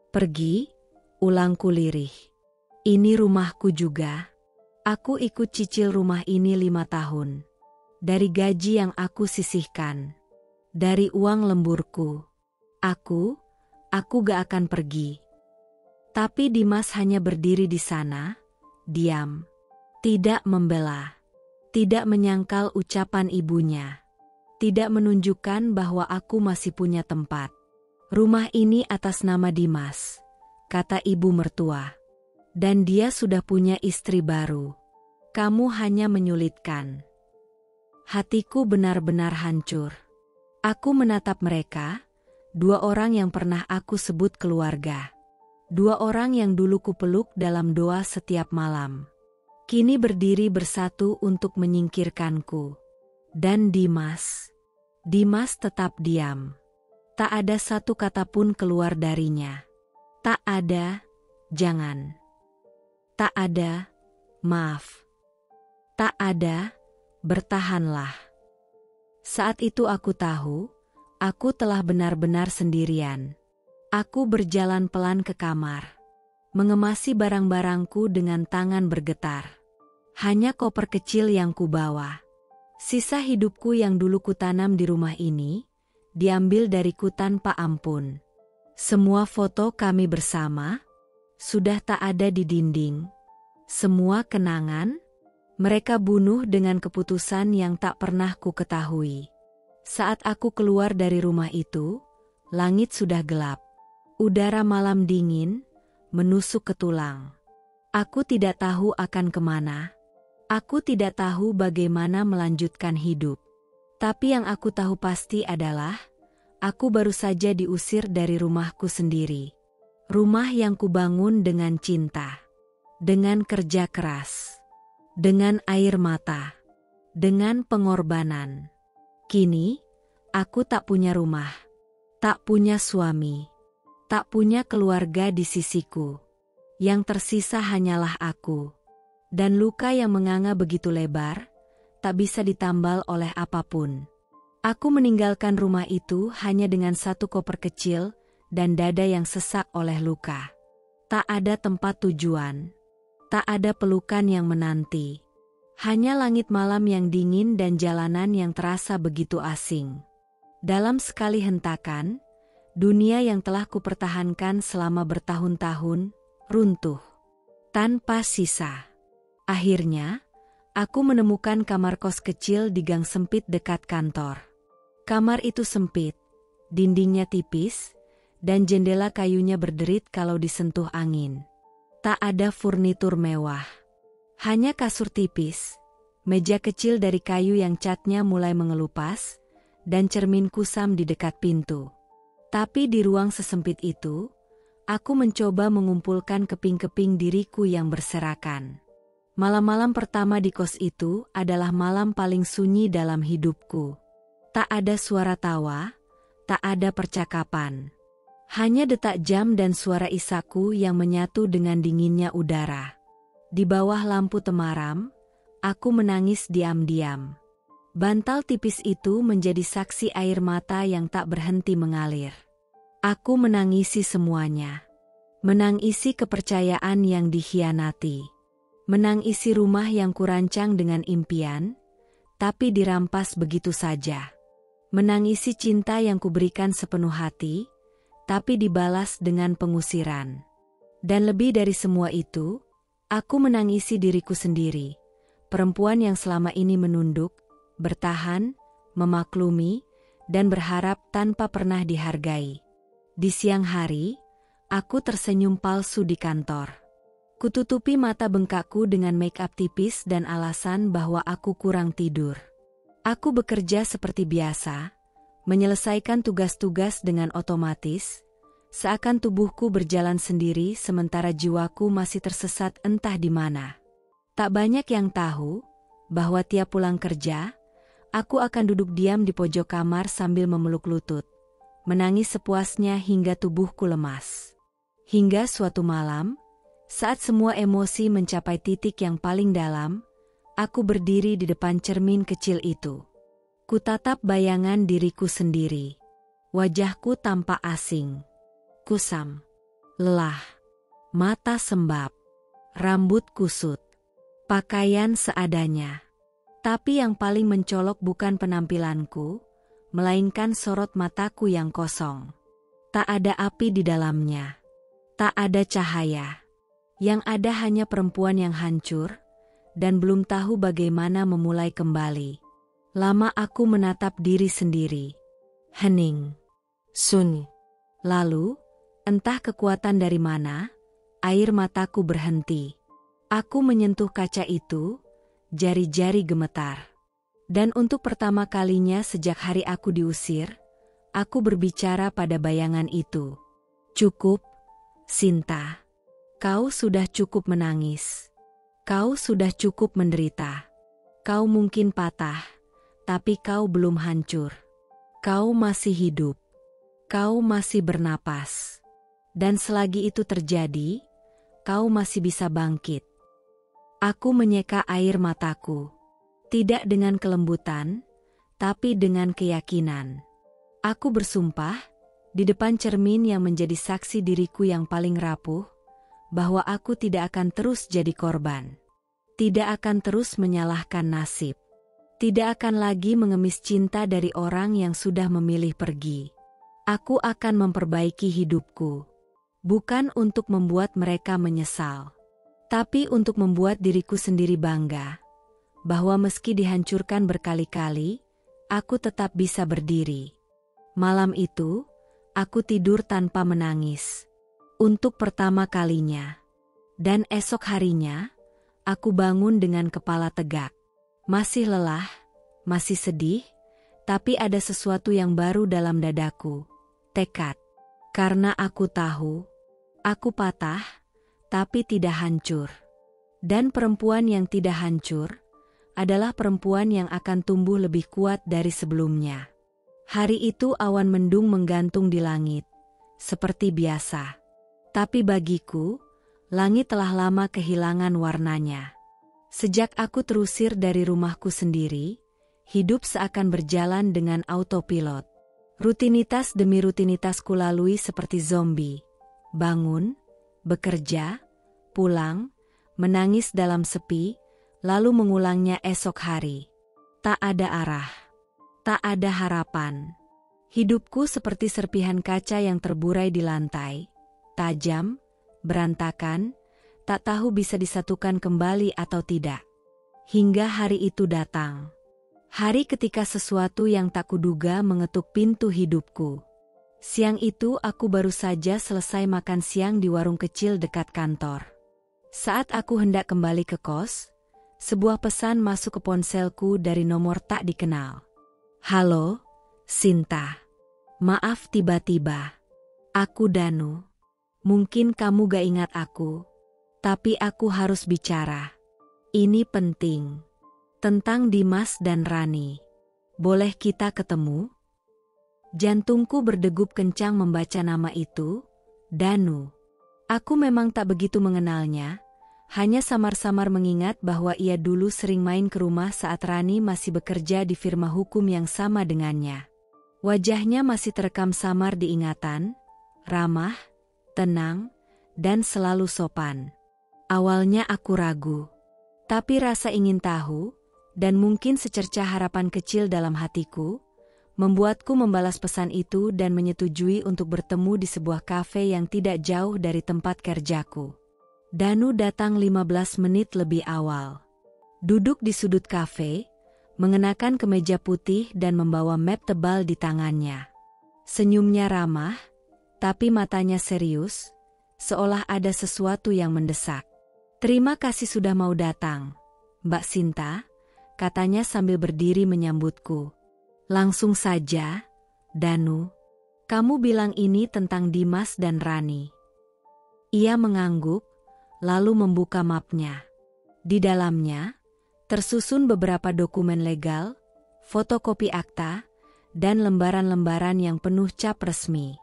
Pergi? Ulangku lirih. Ini rumahku juga. Aku ikut cicil rumah ini 5 tahun. Dari gaji yang aku sisihkan. Dari uang lemburku. Aku gak akan pergi. Tapi Dimas hanya berdiri di sana, diam. Tidak membela. Tidak menyangkal ucapan ibunya. Tidak menunjukkan bahwa aku masih punya tempat. Rumah ini atas nama Dimas, kata ibu mertua. Dan dia sudah punya istri baru. Kamu hanya menyulitkan. Hatiku benar-benar hancur. Aku menatap mereka, 2 orang yang pernah aku sebut keluarga. 2 orang yang dulu kupeluk dalam doa setiap malam. Kini berdiri bersatu untuk menyingkirkanku. Dan Dimas tetap diam. Tak ada satu kata pun keluar darinya. Tak ada, jangan. Tak ada, maaf. Tak ada, bertahanlah. Saat itu aku tahu, aku telah benar-benar sendirian. Aku berjalan pelan ke kamar. Mengemasi barang-barangku dengan tangan bergetar. Hanya koper kecil yang kubawa. Sisa hidupku yang dulu kutanam di rumah ini, diambil dariku tanpa ampun. Semua foto kami bersama sudah tak ada di dinding. Semua kenangan mereka bunuh dengan keputusan yang tak pernah ku ketahui. Saat aku keluar dari rumah itu, langit sudah gelap. Udara malam dingin menusuk ke tulang. Aku tidak tahu akan kemana. Aku tidak tahu bagaimana melanjutkan hidup. Tapi yang aku tahu pasti adalah, aku baru saja diusir dari rumahku sendiri. Rumah yang kubangun dengan cinta, dengan kerja keras, dengan air mata, dengan pengorbanan. Kini, aku tak punya rumah, tak punya suami, tak punya keluarga di sisiku. Yang tersisa hanyalah aku. Dan luka yang menganga begitu lebar, tak bisa ditambal oleh apapun. Aku meninggalkan rumah itu hanya dengan satu koper kecil dan dada yang sesak oleh luka. Tak ada tempat tujuan, tak ada pelukan yang menanti. Hanya langit malam yang dingin dan jalanan yang terasa begitu asing. Dalam sekali hentakan, dunia yang telah kupertahankan selama bertahun-tahun runtuh tanpa sisa. Akhirnya, aku menemukan kamar kos kecil di gang sempit dekat kantor. Kamar itu sempit, dindingnya tipis, dan jendela kayunya berderit kalau disentuh angin. Tak ada furnitur mewah. Hanya kasur tipis, meja kecil dari kayu yang catnya mulai mengelupas, dan cermin kusam di dekat pintu. Tapi di ruang sesempit itu, aku mencoba mengumpulkan keping-keping diriku yang berserakan. Malam-malam pertama di kos itu adalah malam paling sunyi dalam hidupku. Tak ada suara tawa, tak ada percakapan. Hanya detak jam dan suara isaku yang menyatu dengan dinginnya udara. Di bawah lampu temaram, aku menangis diam-diam. Bantal tipis itu menjadi saksi air mata yang tak berhenti mengalir. Aku menangisi semuanya. Menangisi kepercayaan yang dikhianati. Menangisi rumah yang kurancang dengan impian, tapi dirampas begitu saja. Menangisi cinta yang kuberikan sepenuh hati, tapi dibalas dengan pengusiran. Dan lebih dari semua itu, aku menangisi diriku sendiri. Perempuan yang selama ini menunduk, bertahan, memaklumi, dan berharap tanpa pernah dihargai. Di siang hari, aku tersenyum palsu di kantor. Kututupi mata bengkakku dengan make-up tipis dan alasan bahwa aku kurang tidur. Aku bekerja seperti biasa, menyelesaikan tugas-tugas dengan otomatis, seakan tubuhku berjalan sendiri sementara jiwaku masih tersesat entah di mana. Tak banyak yang tahu bahwa tiap pulang kerja, aku akan duduk diam di pojok kamar sambil memeluk lutut. Menangis sepuasnya hingga tubuhku lemas. Hingga suatu malam, saat semua emosi mencapai titik yang paling dalam, aku berdiri di depan cermin kecil itu. Kutatap bayangan diriku sendiri. Wajahku tampak asing. Kusam. Lelah. Mata sembab. Rambut kusut. Pakaian seadanya. Tapi yang paling mencolok bukan penampilanku, melainkan sorot mataku yang kosong. Tak ada api di dalamnya. Tak ada cahaya. Yang ada hanya perempuan yang hancur, dan belum tahu bagaimana memulai kembali. Lama aku menatap diri sendiri. Hening. Sunyi. Lalu, entah kekuatan dari mana, air mataku berhenti. Aku menyentuh kaca itu, jari-jari gemetar. Dan untuk pertama kalinya sejak hari aku diusir, aku berbicara pada bayangan itu. Cukup, Sinta. Kau sudah cukup menangis. Kau sudah cukup menderita. Kau mungkin patah, tapi kau belum hancur. Kau masih hidup. Kau masih bernapas. Dan selagi itu terjadi, kau masih bisa bangkit. Aku menyeka air mataku. Tidak dengan kelembutan, tapi dengan keyakinan. Aku bersumpah, di depan cermin yang menjadi saksi diriku yang paling rapuh, bahwa aku tidak akan terus jadi korban. Tidak akan terus menyalahkan nasib. Tidak akan lagi mengemis cinta dari orang yang sudah memilih pergi. Aku akan memperbaiki hidupku. Bukan untuk membuat mereka menyesal, tapi untuk membuat diriku sendiri bangga. Bahwa meski dihancurkan berkali-kali, aku tetap bisa berdiri. Malam itu, aku tidur tanpa menangis. Untuk pertama kalinya. Dan esok harinya, aku bangun dengan kepala tegak. Masih lelah, masih sedih, tapi ada sesuatu yang baru dalam dadaku. Tekad. Karena aku tahu, aku patah, tapi tidak hancur. Dan perempuan yang tidak hancur adalah perempuan yang akan tumbuh lebih kuat dari sebelumnya. Hari itu awan mendung menggantung di langit, seperti biasa. Tapi bagiku, langit telah lama kehilangan warnanya. Sejak aku terusir dari rumahku sendiri, hidup seakan berjalan dengan autopilot. Rutinitas demi rutinitas kulalui seperti zombie. Bangun, bekerja, pulang, menangis dalam sepi, lalu mengulangnya esok hari. Tak ada arah. Tak ada harapan. Hidupku seperti serpihan kaca yang terburai di lantai. Tajam, berantakan, tak tahu bisa disatukan kembali atau tidak. Hingga hari itu datang. Hari ketika sesuatu yang tak kuduga mengetuk pintu hidupku. Siang itu aku baru saja selesai makan siang di warung kecil dekat kantor. Saat aku hendak kembali ke kos, sebuah pesan masuk ke ponselku dari nomor tak dikenal. Halo, Sinta. Maaf tiba-tiba. Aku Danu. Mungkin kamu gak ingat aku. Tapi aku harus bicara. Ini penting. Tentang Dimas dan Rani. Boleh kita ketemu? Jantungku berdegup kencang membaca nama itu, Danu. Aku memang tak begitu mengenalnya, hanya samar-samar mengingat bahwa ia dulu sering main ke rumah saat Rani masih bekerja di firma hukum yang sama dengannya. Wajahnya masih terekam samar di ingatan, ramah, tenang, dan selalu sopan. Awalnya aku ragu, tapi rasa ingin tahu, dan mungkin secercah harapan kecil dalam hatiku, membuatku membalas pesan itu dan menyetujui untuk bertemu di sebuah kafe yang tidak jauh dari tempat kerjaku. Danu datang 15 menit lebih awal. Duduk di sudut kafe, mengenakan kemeja putih dan membawa map tebal di tangannya. Senyumnya ramah, tapi matanya serius, seolah ada sesuatu yang mendesak. Terima kasih sudah mau datang, Mbak Sinta, katanya sambil berdiri menyambutku. Langsung saja, Danu. Kamu bilang ini tentang Dimas dan Rani. Ia mengangguk, lalu membuka mapnya. Di dalamnya, tersusun beberapa dokumen legal, fotokopi akta, dan lembaran-lembaran yang penuh cap resmi.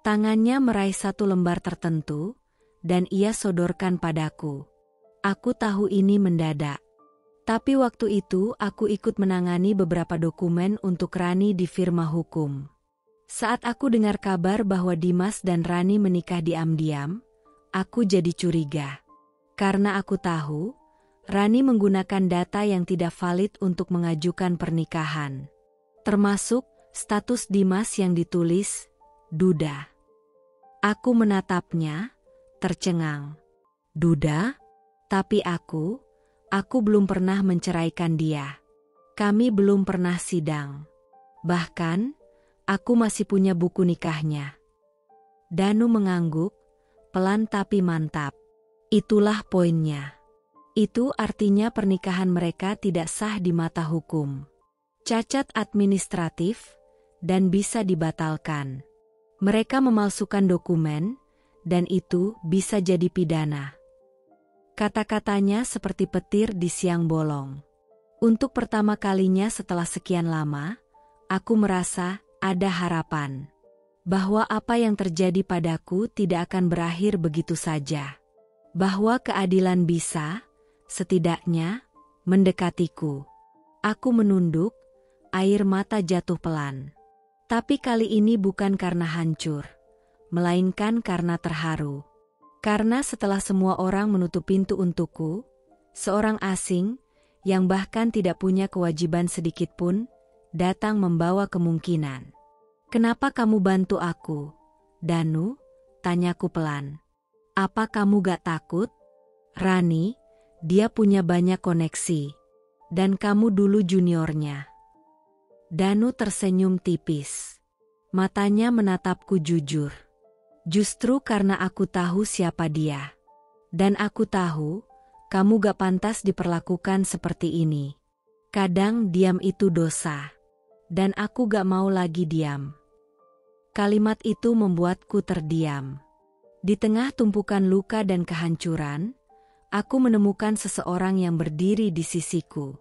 Tangannya meraih satu lembar tertentu, dan ia sodorkan padaku. Aku tahu ini mendadak. Tapi waktu itu aku ikut menangani beberapa dokumen untuk Rani di firma hukum. Saat aku dengar kabar bahwa Dimas dan Rani menikah diam-diam, aku jadi curiga. Karena aku tahu, Rani menggunakan data yang tidak valid untuk mengajukan pernikahan. Termasuk status Dimas yang ditulis, Duda. Aku menatapnya, tercengang. Duda? Tapi aku belum pernah menceraikan dia. Kami belum pernah sidang. Bahkan, aku masih punya buku nikahnya. Danu mengangguk, pelan tapi mantap. Itulah poinnya. Itu artinya pernikahan mereka tidak sah di mata hukum. Cacat administratif, dan bisa dibatalkan. Mereka memalsukan dokumen, dan itu bisa jadi pidana. Kata-katanya seperti petir di siang bolong. Untuk pertama kalinya setelah sekian lama, aku merasa ada harapan. Bahwa apa yang terjadi padaku tidak akan berakhir begitu saja. Bahwa keadilan bisa, setidaknya, mendekatiku. Aku menunduk, air mata jatuh pelan. Tapi kali ini bukan karena hancur, melainkan karena terharu. Karena setelah semua orang menutup pintu untukku, seorang asing, yang bahkan tidak punya kewajiban sedikit pun, datang membawa kemungkinan. "Kenapa kamu bantu aku, Danu?" tanyaku pelan. "Apa kamu gak takut? Rani, dia punya banyak koneksi. Dan kamu dulu juniornya." Danu tersenyum tipis. Matanya menatapku jujur. "Justru karena aku tahu siapa dia. Dan aku tahu, kamu gak pantas diperlakukan seperti ini. Kadang diam itu dosa. Dan aku gak mau lagi diam." Kalimat itu membuatku terdiam. Di tengah tumpukan luka dan kehancuran, aku menemukan seseorang yang berdiri di sisiku.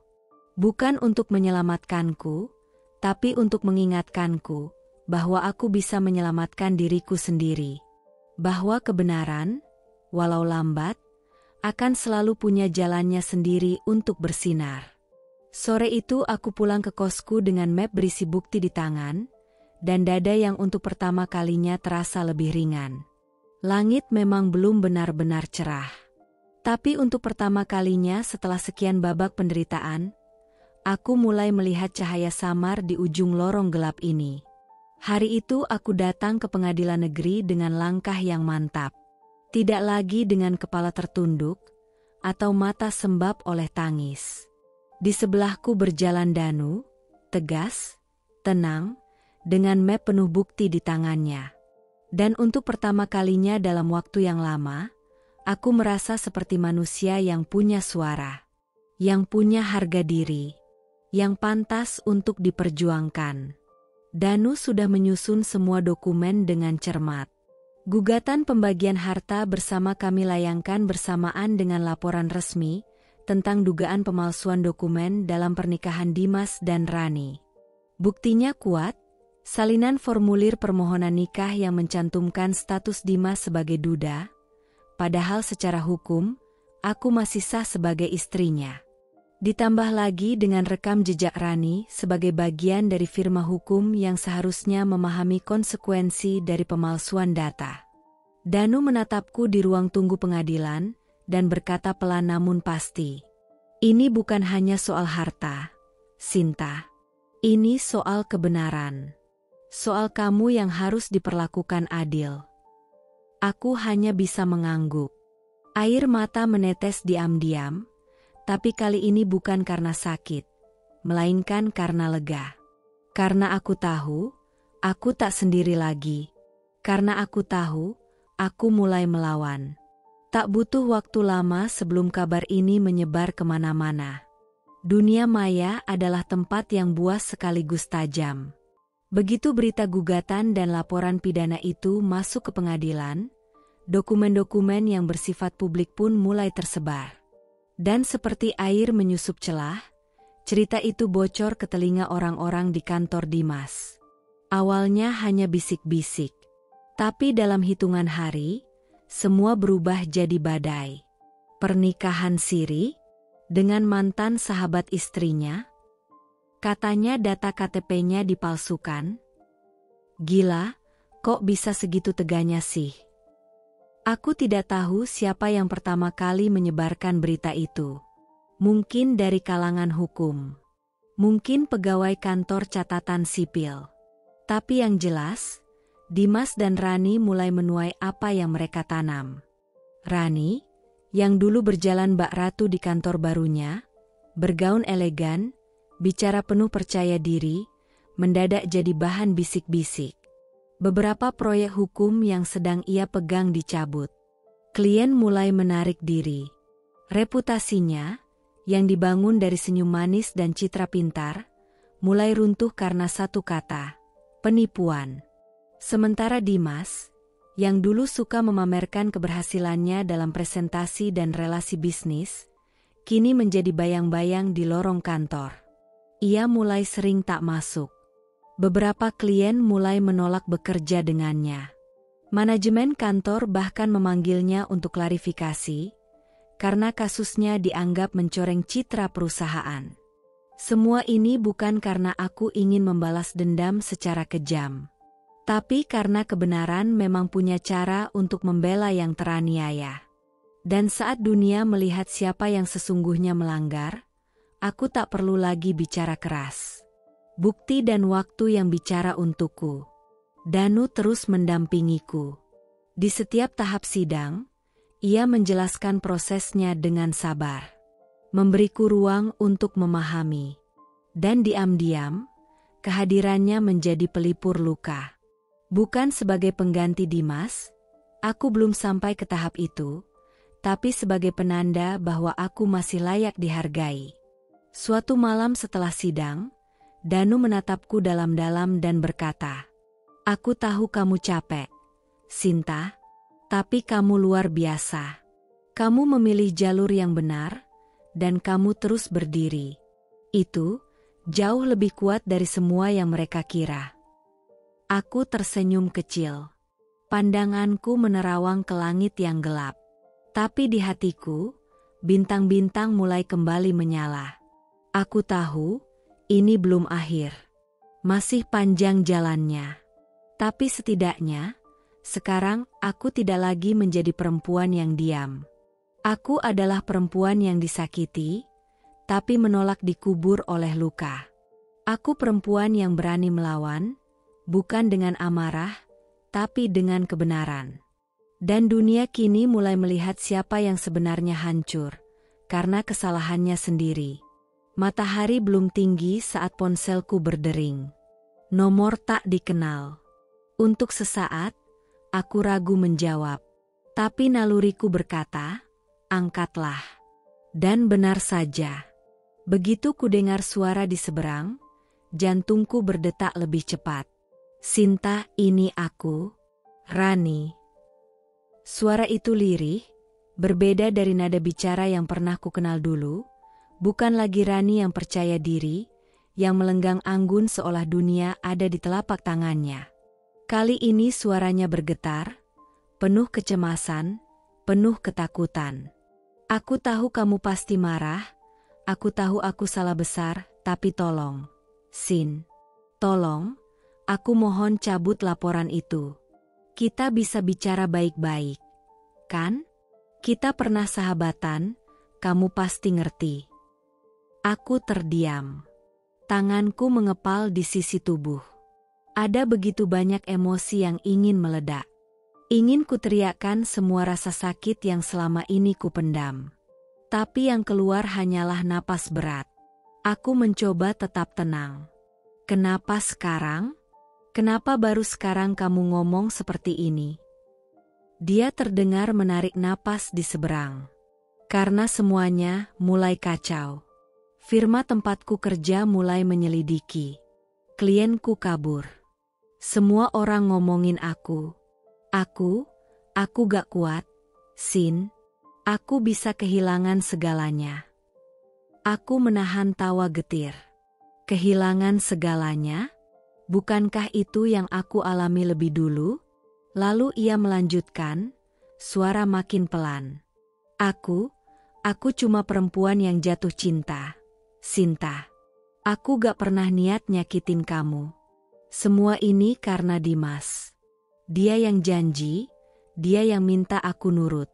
Bukan untuk menyelamatkanku, tapi untuk mengingatkanku bahwa aku bisa menyelamatkan diriku sendiri. Bahwa kebenaran, walau lambat, akan selalu punya jalannya sendiri untuk bersinar. Sore itu aku pulang ke kosku dengan map berisi bukti di tangan, dan dada yang untuk pertama kalinya terasa lebih ringan. Langit memang belum benar-benar cerah. Tapi untuk pertama kalinya setelah sekian babak penderitaan, aku mulai melihat cahaya samar di ujung lorong gelap ini. Hari itu aku datang ke pengadilan negeri dengan langkah yang mantap. Tidak lagi dengan kepala tertunduk, atau mata sembab oleh tangis. Di sebelahku berjalan Danu, tegas, tenang, dengan map penuh bukti di tangannya. Dan untuk pertama kalinya dalam waktu yang lama, aku merasa seperti manusia yang punya suara, yang punya harga diri, yang pantas untuk diperjuangkan. Danu sudah menyusun semua dokumen dengan cermat. Gugatan pembagian harta bersama kami layangkan bersamaan dengan laporan resmi tentang dugaan pemalsuan dokumen dalam pernikahan Dimas dan Rani. Buktinya kuat, salinan formulir permohonan nikah yang mencantumkan status Dimas sebagai duda, padahal secara hukum, aku masih sah sebagai istrinya. Ditambah lagi dengan rekam jejak Rani sebagai bagian dari firma hukum yang seharusnya memahami konsekuensi dari pemalsuan data. Danu menatapku di ruang tunggu pengadilan dan berkata pelan namun pasti, "Ini bukan hanya soal harta, Sinta. Ini soal kebenaran. Soal kamu yang harus diperlakukan adil." Aku hanya bisa mengangguk. Air mata menetes diam-diam. Tapi kali ini bukan karena sakit, melainkan karena lega. Karena aku tahu, aku tak sendiri lagi. Karena aku tahu, aku mulai melawan. Tak butuh waktu lama sebelum kabar ini menyebar kemana-mana. Dunia maya adalah tempat yang buas sekaligus tajam. Begitu berita gugatan dan laporan pidana itu masuk ke pengadilan, dokumen-dokumen yang bersifat publik pun mulai tersebar. Dan seperti air menyusup celah, cerita itu bocor ke telinga orang-orang di kantor Dimas. Awalnya hanya bisik-bisik, tapi dalam hitungan hari, semua berubah jadi badai. Pernikahan siri dengan mantan sahabat istrinya, katanya data KTP-nya dipalsukan. Gila, kok bisa segitu teganya sih? Aku tidak tahu siapa yang pertama kali menyebarkan berita itu. Mungkin dari kalangan hukum. Mungkin pegawai kantor catatan sipil. Tapi yang jelas, Dimas dan Rani mulai menuai apa yang mereka tanam. Rani, yang dulu berjalan bak ratu di kantor barunya, bergaun elegan, bicara penuh percaya diri, mendadak jadi bahan bisik-bisik. Beberapa proyek hukum yang sedang ia pegang dicabut. Klien mulai menarik diri. Reputasinya, yang dibangun dari senyum manis dan citra pintar, mulai runtuh karena satu kata, penipuan. Sementara Dimas, yang dulu suka memamerkan keberhasilannya dalam presentasi dan relasi bisnis, kini menjadi bayang-bayang di lorong kantor. Ia mulai sering tak masuk. Beberapa klien mulai menolak bekerja dengannya. Manajemen kantor bahkan memanggilnya untuk klarifikasi, karena kasusnya dianggap mencoreng citra perusahaan. Semua ini bukan karena aku ingin membalas dendam secara kejam, tapi karena kebenaran memang punya cara untuk membela yang teraniaya. Dan saat dunia melihat siapa yang sesungguhnya melanggar, Aku tak perlu lagi bicara keras. Bukti dan waktu yang bicara untukku. Danu terus mendampingiku. Di setiap tahap sidang, ia menjelaskan prosesnya dengan sabar. Memberiku ruang untuk memahami. Dan diam-diam, kehadirannya menjadi pelipur luka. Bukan sebagai pengganti Dimas, aku belum sampai ke tahap itu, tapi sebagai penanda bahwa aku masih layak dihargai. Suatu malam setelah sidang, Danu menatapku dalam-dalam dan berkata, "Aku tahu kamu capek, Sinta, tapi kamu luar biasa. Kamu memilih jalur yang benar, dan kamu terus berdiri. Itu jauh lebih kuat dari semua yang mereka kira." Aku tersenyum kecil. Pandanganku menerawang ke langit yang gelap. Tapi di hatiku, bintang-bintang mulai kembali menyala. Aku tahu, ini belum akhir. Masih panjang jalannya. Tapi setidaknya, sekarang aku tidak lagi menjadi perempuan yang diam. Aku adalah perempuan yang disakiti, tapi menolak dikubur oleh luka. Aku perempuan yang berani melawan, bukan dengan amarah, tapi dengan kebenaran. Dan dunia kini mulai melihat siapa yang sebenarnya hancur, karena kesalahannya sendiri. Matahari belum tinggi saat ponselku berdering. Nomor tak dikenal. Untuk sesaat, aku ragu menjawab. Tapi naluriku berkata, "Angkatlah." Dan benar saja. Begitu kudengar suara di seberang, jantungku berdetak lebih cepat. "Sinta, ini aku, Rani." Suara itu lirih, berbeda dari nada bicara yang pernah kukenal dulu. Bukan lagi Rani yang percaya diri, yang melenggang anggun seolah dunia ada di telapak tangannya. Kali ini suaranya bergetar, penuh kecemasan, penuh ketakutan. "Aku tahu kamu pasti marah, aku tahu aku salah besar, tapi tolong, Sin. Tolong, aku mohon cabut laporan itu. Kita bisa bicara baik-baik, kan? Kita pernah sahabatan, kamu pasti ngerti." Aku terdiam. Tanganku mengepal di sisi tubuh. Ada begitu banyak emosi yang ingin meledak. Ingin kuteriakkan semua rasa sakit yang selama ini kupendam. Tapi yang keluar hanyalah napas berat. Aku mencoba tetap tenang. "Kenapa sekarang? Kenapa baru sekarang kamu ngomong seperti ini?" Dia terdengar menarik napas di seberang. Karena semuanya mulai kacau. Firma tempatku kerja mulai menyelidiki. Klienku kabur. Semua orang ngomongin aku. Aku gak kuat, Sin. Aku bisa kehilangan segalanya. Aku menahan tawa getir. Kehilangan segalanya? Bukankah itu yang aku alami lebih dulu? Lalu ia melanjutkan, suara makin pelan. Aku cuma perempuan yang jatuh cinta. Sinta, aku gak pernah niat nyakitin kamu. Semua ini karena Dimas. Dia yang janji, dia yang minta aku nurut.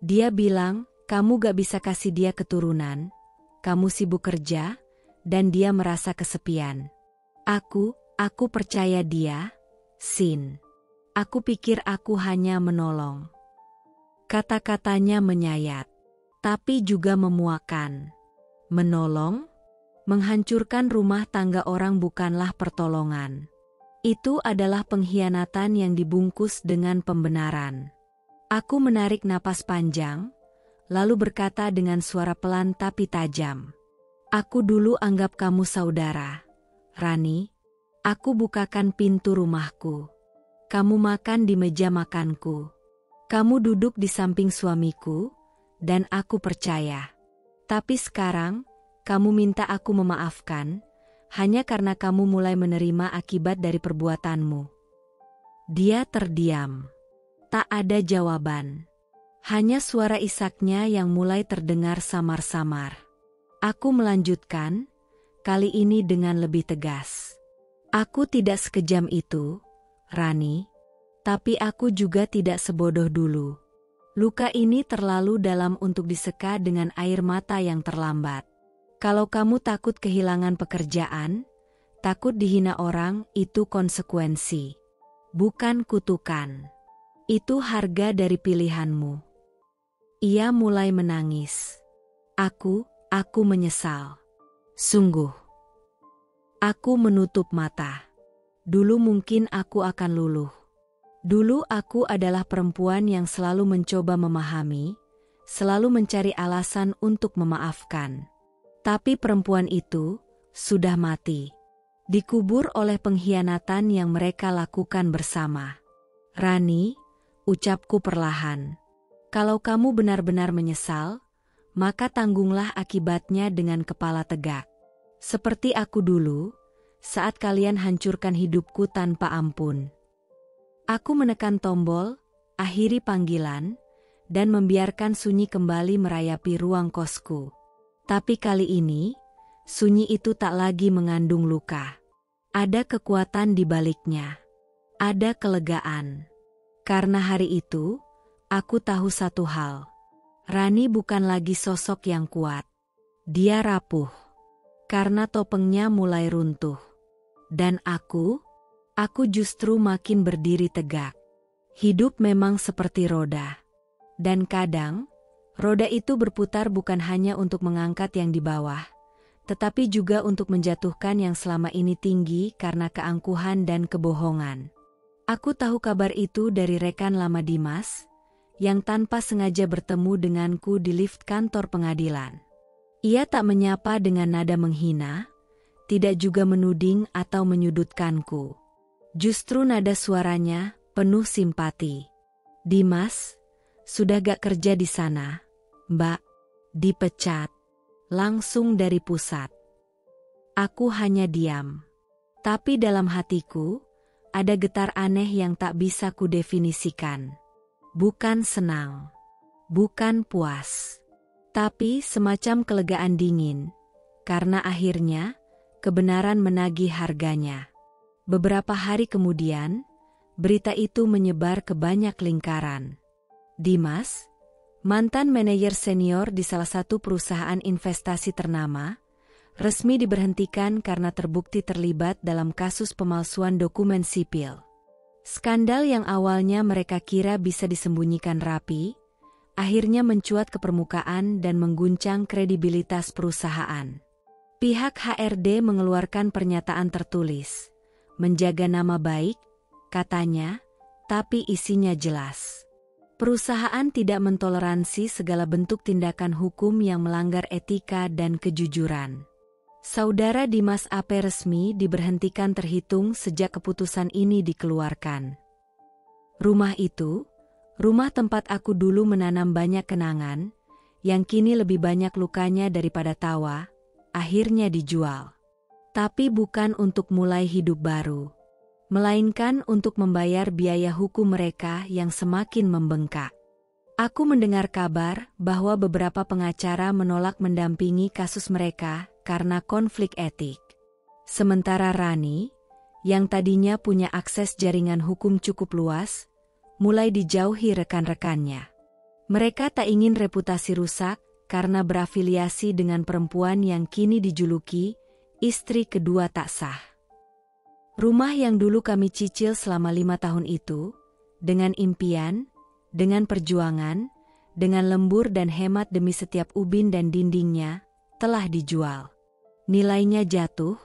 Dia bilang, kamu gak bisa kasih dia keturunan, kamu sibuk kerja, dan dia merasa kesepian. Aku percaya dia, Sin. Aku pikir aku hanya menolong. Kata-katanya menyayat, tapi juga memuakan. Menolong? Menghancurkan rumah tangga orang bukanlah pertolongan. Itu adalah pengkhianatan yang dibungkus dengan pembenaran. Aku menarik napas panjang, lalu berkata dengan suara pelan tapi tajam. Aku dulu anggap kamu saudara, Rani. Aku bukakan pintu rumahku. Kamu makan di meja makanku. Kamu duduk di samping suamiku, dan aku percaya. Tapi sekarang, kamu minta aku memaafkan, hanya karena kamu mulai menerima akibat dari perbuatanmu. Dia terdiam. Tak ada jawaban. Hanya suara isaknya yang mulai terdengar samar-samar. Aku melanjutkan, kali ini dengan lebih tegas. Aku tidak sekejam itu, Rani, tapi aku juga tidak sebodoh dulu. Luka ini terlalu dalam untuk diseka dengan air mata yang terlambat. Kalau kamu takut kehilangan pekerjaan, takut dihina orang, itu konsekuensi. Bukan kutukan. Itu harga dari pilihanmu. Ia mulai menangis. Aku menyesal. Sungguh. Aku menutup mata. Dulu mungkin aku akan luluh. Dulu aku adalah perempuan yang selalu mencoba memahami, selalu mencari alasan untuk memaafkan. Tapi perempuan itu sudah mati. Dikubur oleh pengkhianatan yang mereka lakukan bersama. Rani, ucapku perlahan. Kalau kamu benar-benar menyesal, maka tanggunglah akibatnya dengan kepala tegak. Seperti aku dulu, saat kalian hancurkan hidupku tanpa ampun. Aku menekan tombol, akhiri panggilan, dan membiarkan sunyi kembali merayapi ruang kosku. Tapi kali ini, sunyi itu tak lagi mengandung luka. Ada kekuatan di baliknya. Ada kelegaan. Karena hari itu, aku tahu satu hal. Rani bukan lagi sosok yang kuat. Dia rapuh. Karena topengnya mulai runtuh. Dan aku justru makin berdiri tegak. Hidup memang seperti roda. Dan kadang, roda itu berputar bukan hanya untuk mengangkat yang di bawah, tetapi juga untuk menjatuhkan yang selama ini tinggi karena keangkuhan dan kebohongan. Aku tahu kabar itu dari rekan lama Dimas, yang tanpa sengaja bertemu denganku di lift kantor pengadilan. Ia tak menyapa dengan nada menghina, tidak juga menuding atau menyudutkanku. Justru nada suaranya penuh simpati. Dimas, sudah gak kerja di sana? Mbak, dipecat. Langsung dari pusat. Aku hanya diam. Tapi dalam hatiku, ada getar aneh yang tak bisa kudefinisikan. Bukan senang. Bukan puas. Tapi semacam kelegaan dingin. Karena akhirnya, kebenaran menagih harganya. Beberapa hari kemudian, berita itu menyebar ke banyak lingkaran. Dimas, mantan manajer senior di salah satu perusahaan investasi ternama, resmi diberhentikan karena terbukti terlibat dalam kasus pemalsuan dokumen sipil. Skandal yang awalnya mereka kira bisa disembunyikan rapi, akhirnya mencuat ke permukaan dan mengguncang kredibilitas perusahaan. Pihak HRD mengeluarkan pernyataan tertulis, menjaga nama baik, katanya, tapi isinya jelas. Perusahaan tidak mentoleransi segala bentuk tindakan hukum yang melanggar etika dan kejujuran. Saudara Dimas AP resmi diberhentikan terhitung sejak keputusan ini dikeluarkan. Rumah itu, rumah tempat aku dulu menanam banyak kenangan, yang kini lebih banyak lukanya daripada tawa, akhirnya dijual. Tapi bukan untuk mulai hidup baru, melainkan untuk membayar biaya hukum mereka yang semakin membengkak. Aku mendengar kabar bahwa beberapa pengacara menolak mendampingi kasus mereka karena konflik etik. Sementara Rani, yang tadinya punya akses jaringan hukum cukup luas, mulai dijauhi rekan-rekannya. Mereka tak ingin reputasi rusak karena berafiliasi dengan perempuan yang kini dijuluki istri kedua tak sah. Rumah yang dulu kami cicil selama 5 tahun itu, dengan impian, dengan perjuangan, dengan lembur dan hemat demi setiap ubin dan dindingnya, telah dijual. Nilainya jatuh,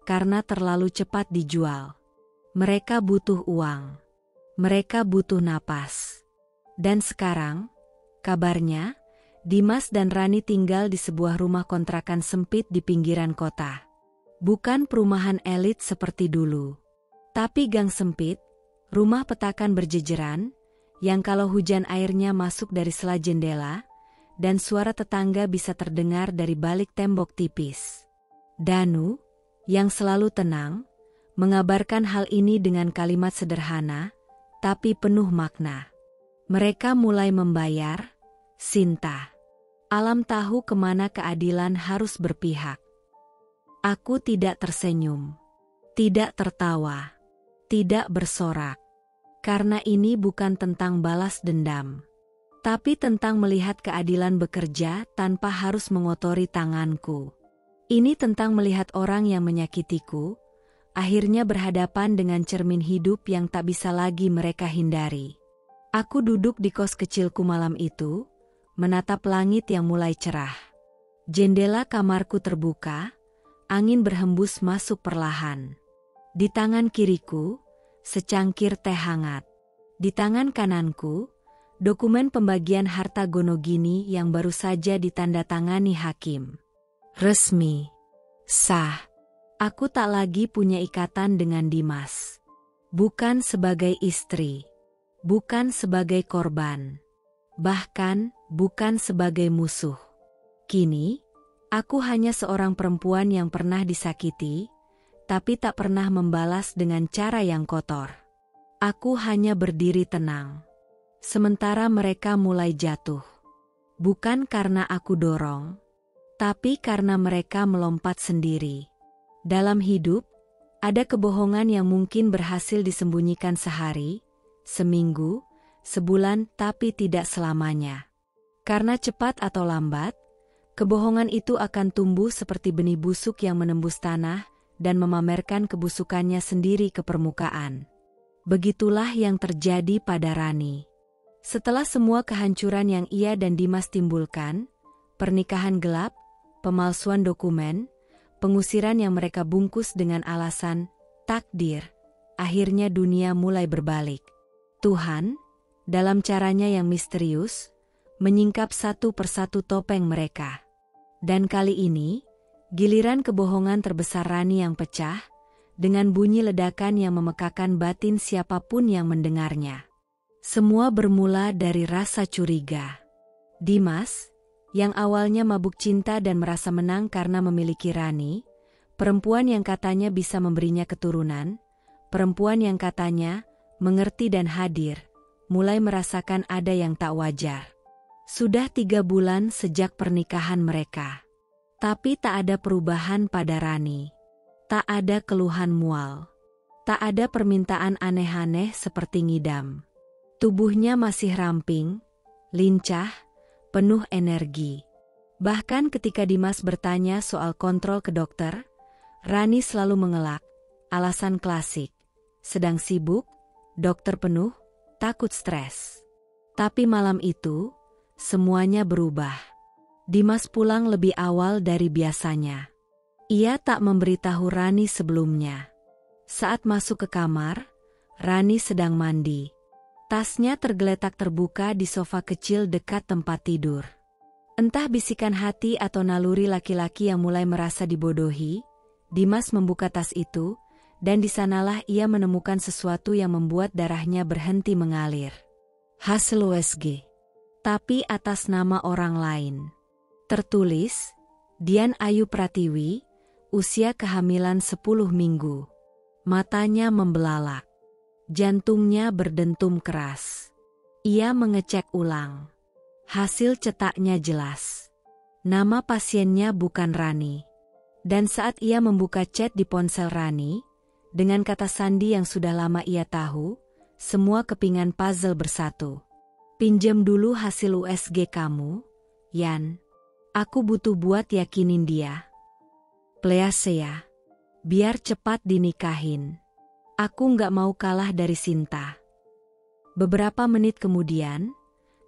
karena terlalu cepat dijual. Mereka butuh uang. Mereka butuh napas. Dan sekarang, kabarnya, Dimas dan Rani tinggal di sebuah rumah kontrakan sempit di pinggiran kota. Bukan perumahan elit seperti dulu, tapi gang sempit, rumah petakan berjejeran, yang kalau hujan airnya masuk dari sela jendela, dan suara tetangga bisa terdengar dari balik tembok tipis. Danu, yang selalu tenang, mengabarkan hal ini dengan kalimat sederhana, tapi penuh makna. Mereka mulai membayar, Sinta. Alam tahu kemana keadilan harus berpihak. Aku tidak tersenyum, tidak tertawa, tidak bersorak. Karena ini bukan tentang balas dendam, tapi tentang melihat keadilan bekerja tanpa harus mengotori tanganku. Ini tentang melihat orang yang menyakitiku, akhirnya berhadapan dengan cermin hidup yang tak bisa lagi mereka hindari. Aku duduk di kos kecilku malam itu, menatap langit yang mulai cerah. Jendela kamarku terbuka, angin berhembus masuk perlahan. Di tangan kiriku, secangkir teh hangat. Di tangan kananku, dokumen pembagian harta Gonogini yang baru saja ditandatangani hakim. Resmi. Sah. Aku tak lagi punya ikatan dengan Dimas. Bukan sebagai istri. Bukan sebagai korban. Bahkan, bukan sebagai musuh. Kini, aku hanya seorang perempuan yang pernah disakiti, tapi tak pernah membalas dengan cara yang kotor. Aku hanya berdiri tenang. Sementara mereka mulai jatuh. Bukan karena aku dorong, tapi karena mereka melompat sendiri. Dalam hidup, ada kebohongan yang mungkin berhasil disembunyikan sehari, seminggu, sebulan, tapi tidak selamanya. Karena cepat atau lambat, kebohongan itu akan tumbuh seperti benih busuk yang menembus tanah dan memamerkan kebusukannya sendiri ke permukaan. Begitulah yang terjadi pada Rani. Setelah semua kehancuran yang ia dan Dimas timbulkan, pernikahan gelap, pemalsuan dokumen, pengusiran yang mereka bungkus dengan alasan takdir, akhirnya dunia mulai berbalik. Tuhan, dalam caranya yang misterius, menyingkap satu persatu topeng mereka. Dan kali ini, giliran kebohongan terbesar Rani yang pecah, dengan bunyi ledakan yang memekakan batin siapapun yang mendengarnya. Semua bermula dari rasa curiga. Dimas, yang awalnya mabuk cinta dan merasa menang karena memiliki Rani, perempuan yang katanya bisa memberinya keturunan, perempuan yang katanya mengerti dan hadir, mulai merasakan ada yang tak wajar. Sudah 3 bulan sejak pernikahan mereka. Tapi tak ada perubahan pada Rani. Tak ada keluhan mual. Tak ada permintaan aneh-aneh seperti ngidam. Tubuhnya masih ramping, lincah, penuh energi. Bahkan ketika Dimas bertanya soal kontrol ke dokter, Rani selalu mengelak, alasan klasik. Sedang sibuk, dokter penuh, takut stres. Tapi malam itu, semuanya berubah. Dimas pulang lebih awal dari biasanya. Ia tak memberitahu Rani sebelumnya. Saat masuk ke kamar, Rani sedang mandi. Tasnya tergeletak terbuka di sofa kecil dekat tempat tidur. Entah bisikan hati atau naluri laki-laki yang mulai merasa dibodohi, Dimas membuka tas itu, dan di sanalah ia menemukan sesuatu yang membuat darahnya berhenti mengalir. Hasil USG. Tapi atas nama orang lain. Tertulis, Dian Ayu Pratiwi, usia kehamilan 10 minggu. Matanya membelalak. Jantungnya berdentum keras. Ia mengecek ulang. Hasil cetaknya jelas. Nama pasiennya bukan Rani. Dan saat ia membuka chat di ponsel Rani, dengan kata sandi yang sudah lama ia tahu, semua kepingan puzzle bersatu. Pinjam dulu hasil USG kamu, Yan. Aku butuh buat yakinin dia. Please ya. Biar cepat dinikahin. Aku nggak mau kalah dari Sinta. Beberapa menit kemudian,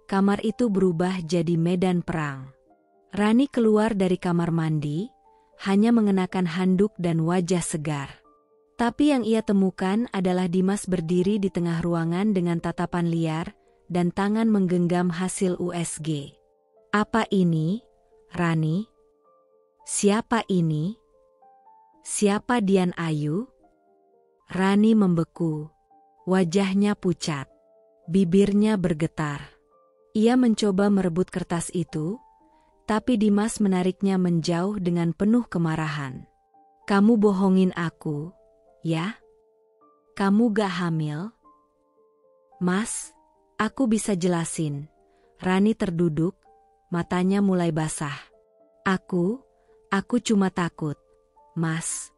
kamar itu berubah jadi medan perang. Rani keluar dari kamar mandi, hanya mengenakan handuk dan wajah segar. Tapi yang ia temukan adalah Dimas berdiri di tengah ruangan dengan tatapan liar, dan tangan menggenggam hasil USG. Apa ini, Rani? Siapa ini? Siapa Dian Ayu? Rani membeku. Wajahnya pucat. Bibirnya bergetar. Ia mencoba merebut kertas itu, tapi Dimas menariknya menjauh dengan penuh kemarahan. Kamu bohongin aku, ya? Kamu gak hamil? Mas, aku bisa jelasin. Rani terduduk, matanya mulai basah. Aku cuma takut. Mas,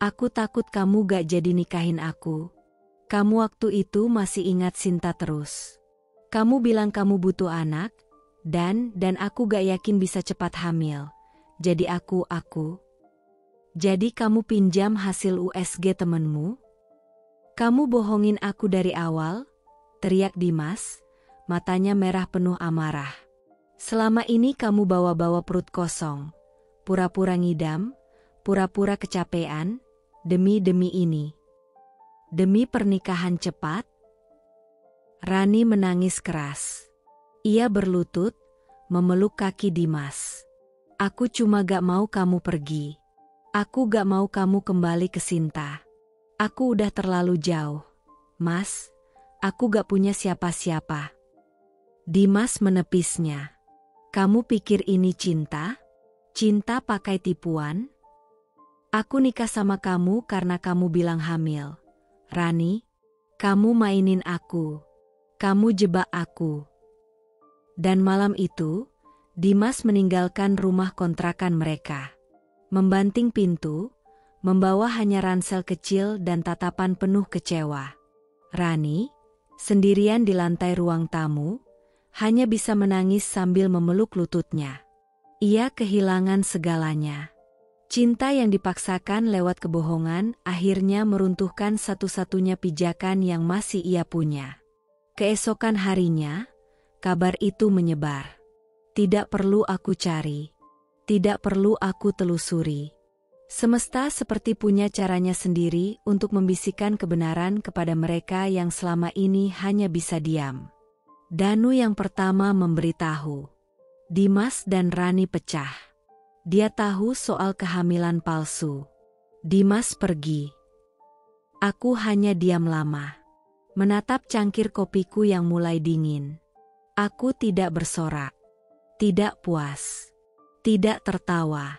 aku takut kamu gak jadi nikahin aku. Kamu waktu itu masih ingat Sinta terus. Kamu bilang kamu butuh anak, dan aku gak yakin bisa cepat hamil. Jadi aku. Jadi kamu pinjam hasil USG temenmu? Kamu bohongin aku dari awal? Teriak Dimas, matanya merah penuh amarah. Selama ini kamu bawa-bawa perut kosong, pura-pura ngidam, pura-pura kecapean, demi ini. Demi pernikahan cepat? Rani menangis keras. Ia berlutut, memeluk kaki Dimas. Aku cuma gak mau kamu pergi. Aku gak mau kamu kembali ke Sinta. Aku udah terlalu jauh. Mas, aku gak punya siapa-siapa. Dimas menepisnya. Kamu pikir ini cinta? Cinta pakai tipuan? Aku nikah sama kamu karena kamu bilang hamil. Rani, kamu mainin aku. Kamu jebak aku. Dan malam itu, Dimas meninggalkan rumah kontrakan mereka. Membanting pintu, membawa hanya ransel kecil dan tatapan penuh kecewa. Rani, sendirian di lantai ruang tamu, hanya bisa menangis sambil memeluk lututnya. Ia kehilangan segalanya. Cinta yang dipaksakan lewat kebohongan akhirnya meruntuhkan satu-satunya pijakan yang masih ia punya. Keesokan harinya, kabar itu menyebar. Tidak perlu aku cari. Tidak perlu aku telusuri. Semesta seperti punya caranya sendiri untuk membisikkan kebenaran kepada mereka yang selama ini hanya bisa diam. Danu yang pertama memberitahu. Dimas dan Rani pecah. Dia tahu soal kehamilan palsu. Dimas pergi. Aku hanya diam lama. Menatap cangkir kopiku yang mulai dingin. Aku tidak bersorak. Tidak puas. Tidak tertawa.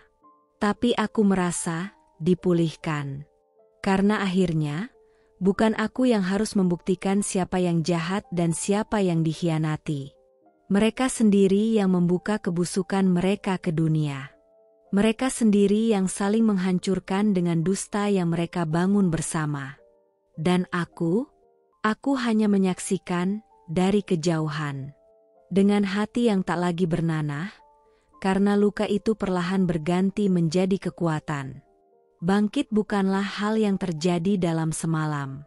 Tapi aku merasa dipulihkan. Karena akhirnya, bukan aku yang harus membuktikan siapa yang jahat dan siapa yang dikhianati. Mereka sendiri yang membuka kebusukan mereka ke dunia. Mereka sendiri yang saling menghancurkan dengan dusta yang mereka bangun bersama. Dan aku hanya menyaksikan dari kejauhan. Dengan hati yang tak lagi bernanah, karena luka itu perlahan berganti menjadi kekuatan. Bangkit bukanlah hal yang terjadi dalam semalam.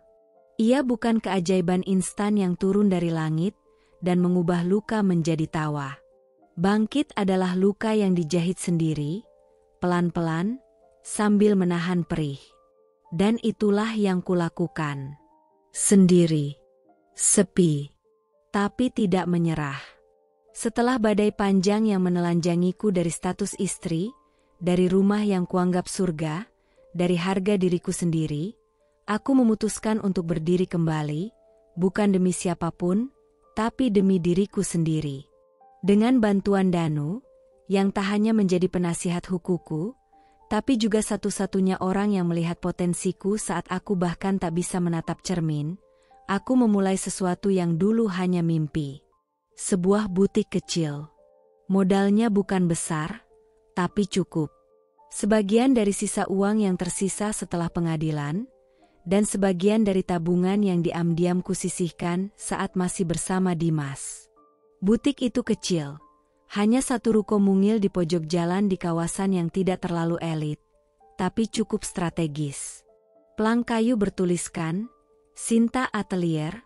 Ia bukan keajaiban instan yang turun dari langit dan mengubah luka menjadi tawa. Bangkit adalah luka yang dijahit sendiri, pelan-pelan, sambil menahan perih. Dan itulah yang kulakukan. Sendiri. Sepi. Tapi tidak menyerah. Setelah badai panjang yang menelanjangiku dari status istri, dari rumah yang kuanggap surga, dari harga diriku sendiri, aku memutuskan untuk berdiri kembali, bukan demi siapapun, tapi demi diriku sendiri. Dengan bantuan Danu, yang tak hanya menjadi penasihat hukuku, tapi juga satu-satunya orang yang melihat potensiku saat aku bahkan tak bisa menatap cermin, aku memulai sesuatu yang dulu hanya mimpi. Sebuah butik kecil. Modalnya bukan besar, tapi cukup. Sebagian dari sisa uang yang tersisa setelah pengadilan, dan sebagian dari tabungan yang diam-diam kusisihkan saat masih bersama Dimas. Butik itu kecil. Hanya satu ruko mungil di pojok jalan di kawasan yang tidak terlalu elit, tapi cukup strategis. Plang kayu bertuliskan, Sinta Atelier,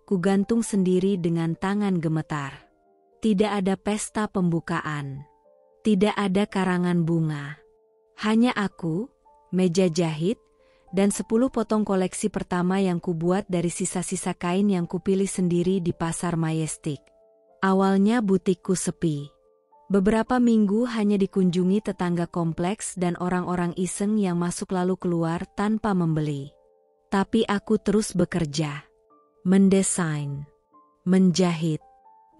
kugantung sendiri dengan tangan gemetar. Tidak ada pesta pembukaan. Tidak ada karangan bunga. Hanya aku, meja jahit, dan 10 potong koleksi pertama yang kubuat dari sisa-sisa kain yang kupilih sendiri di pasar Majestic. Awalnya butikku sepi. Beberapa minggu hanya dikunjungi tetangga kompleks dan orang-orang iseng yang masuk lalu keluar tanpa membeli. Tapi aku terus bekerja. Mendesain. Menjahit.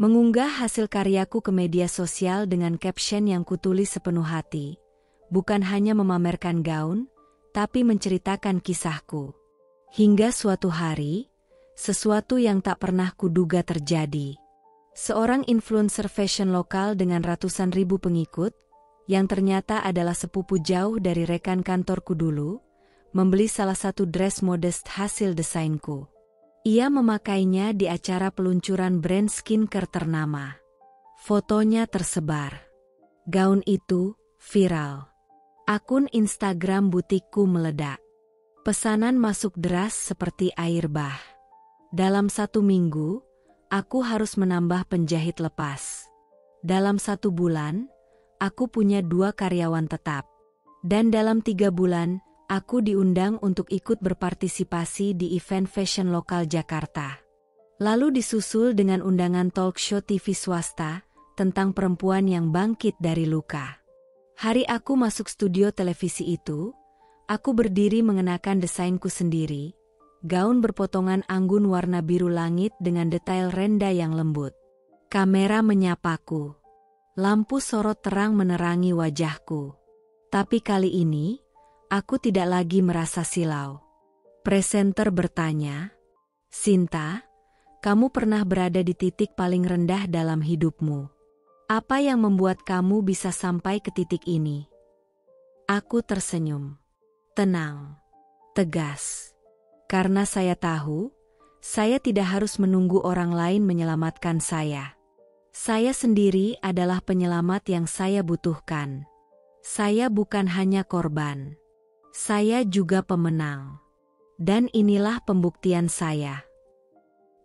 Mengunggah hasil karyaku ke media sosial dengan caption yang kutulis sepenuh hati. Bukan hanya memamerkan gaun, tapi menceritakan kisahku. Hingga suatu hari, sesuatu yang tak pernah kuduga terjadi. Seorang influencer fashion lokal dengan ratusan ribu pengikut, yang ternyata adalah sepupu jauh dari rekan kantorku dulu, membeli salah satu dress modest hasil desainku. Ia memakainya di acara peluncuran brand skincare ternama. Fotonya tersebar. Gaun itu viral. Akun Instagram butikku meledak. Pesanan masuk deras seperti air bah. Dalam 1 minggu, aku harus menambah penjahit lepas. Dalam 1 bulan, aku punya 2 karyawan tetap. Dan dalam 3 bulan, aku diundang untuk ikut berpartisipasi di event fashion lokal Jakarta. Lalu disusul dengan undangan talk show TV swasta tentang perempuan yang bangkit dari luka. Hari aku masuk studio televisi itu, aku berdiri mengenakan desainku sendiri, gaun berpotongan anggun warna biru langit dengan detail renda yang lembut. Kamera menyapaku. Lampu sorot terang menerangi wajahku. Tapi kali ini, aku tidak lagi merasa silau. Presenter bertanya, "Sinta, kamu pernah berada di titik paling rendah dalam hidupmu. Apa yang membuat kamu bisa sampai ke titik ini?" Aku tersenyum. Tenang. Tegas. Karena saya tahu, saya tidak harus menunggu orang lain menyelamatkan saya. Saya sendiri adalah penyelamat yang saya butuhkan. Saya bukan hanya korban. Saya juga pemenang. Dan inilah pembuktian saya.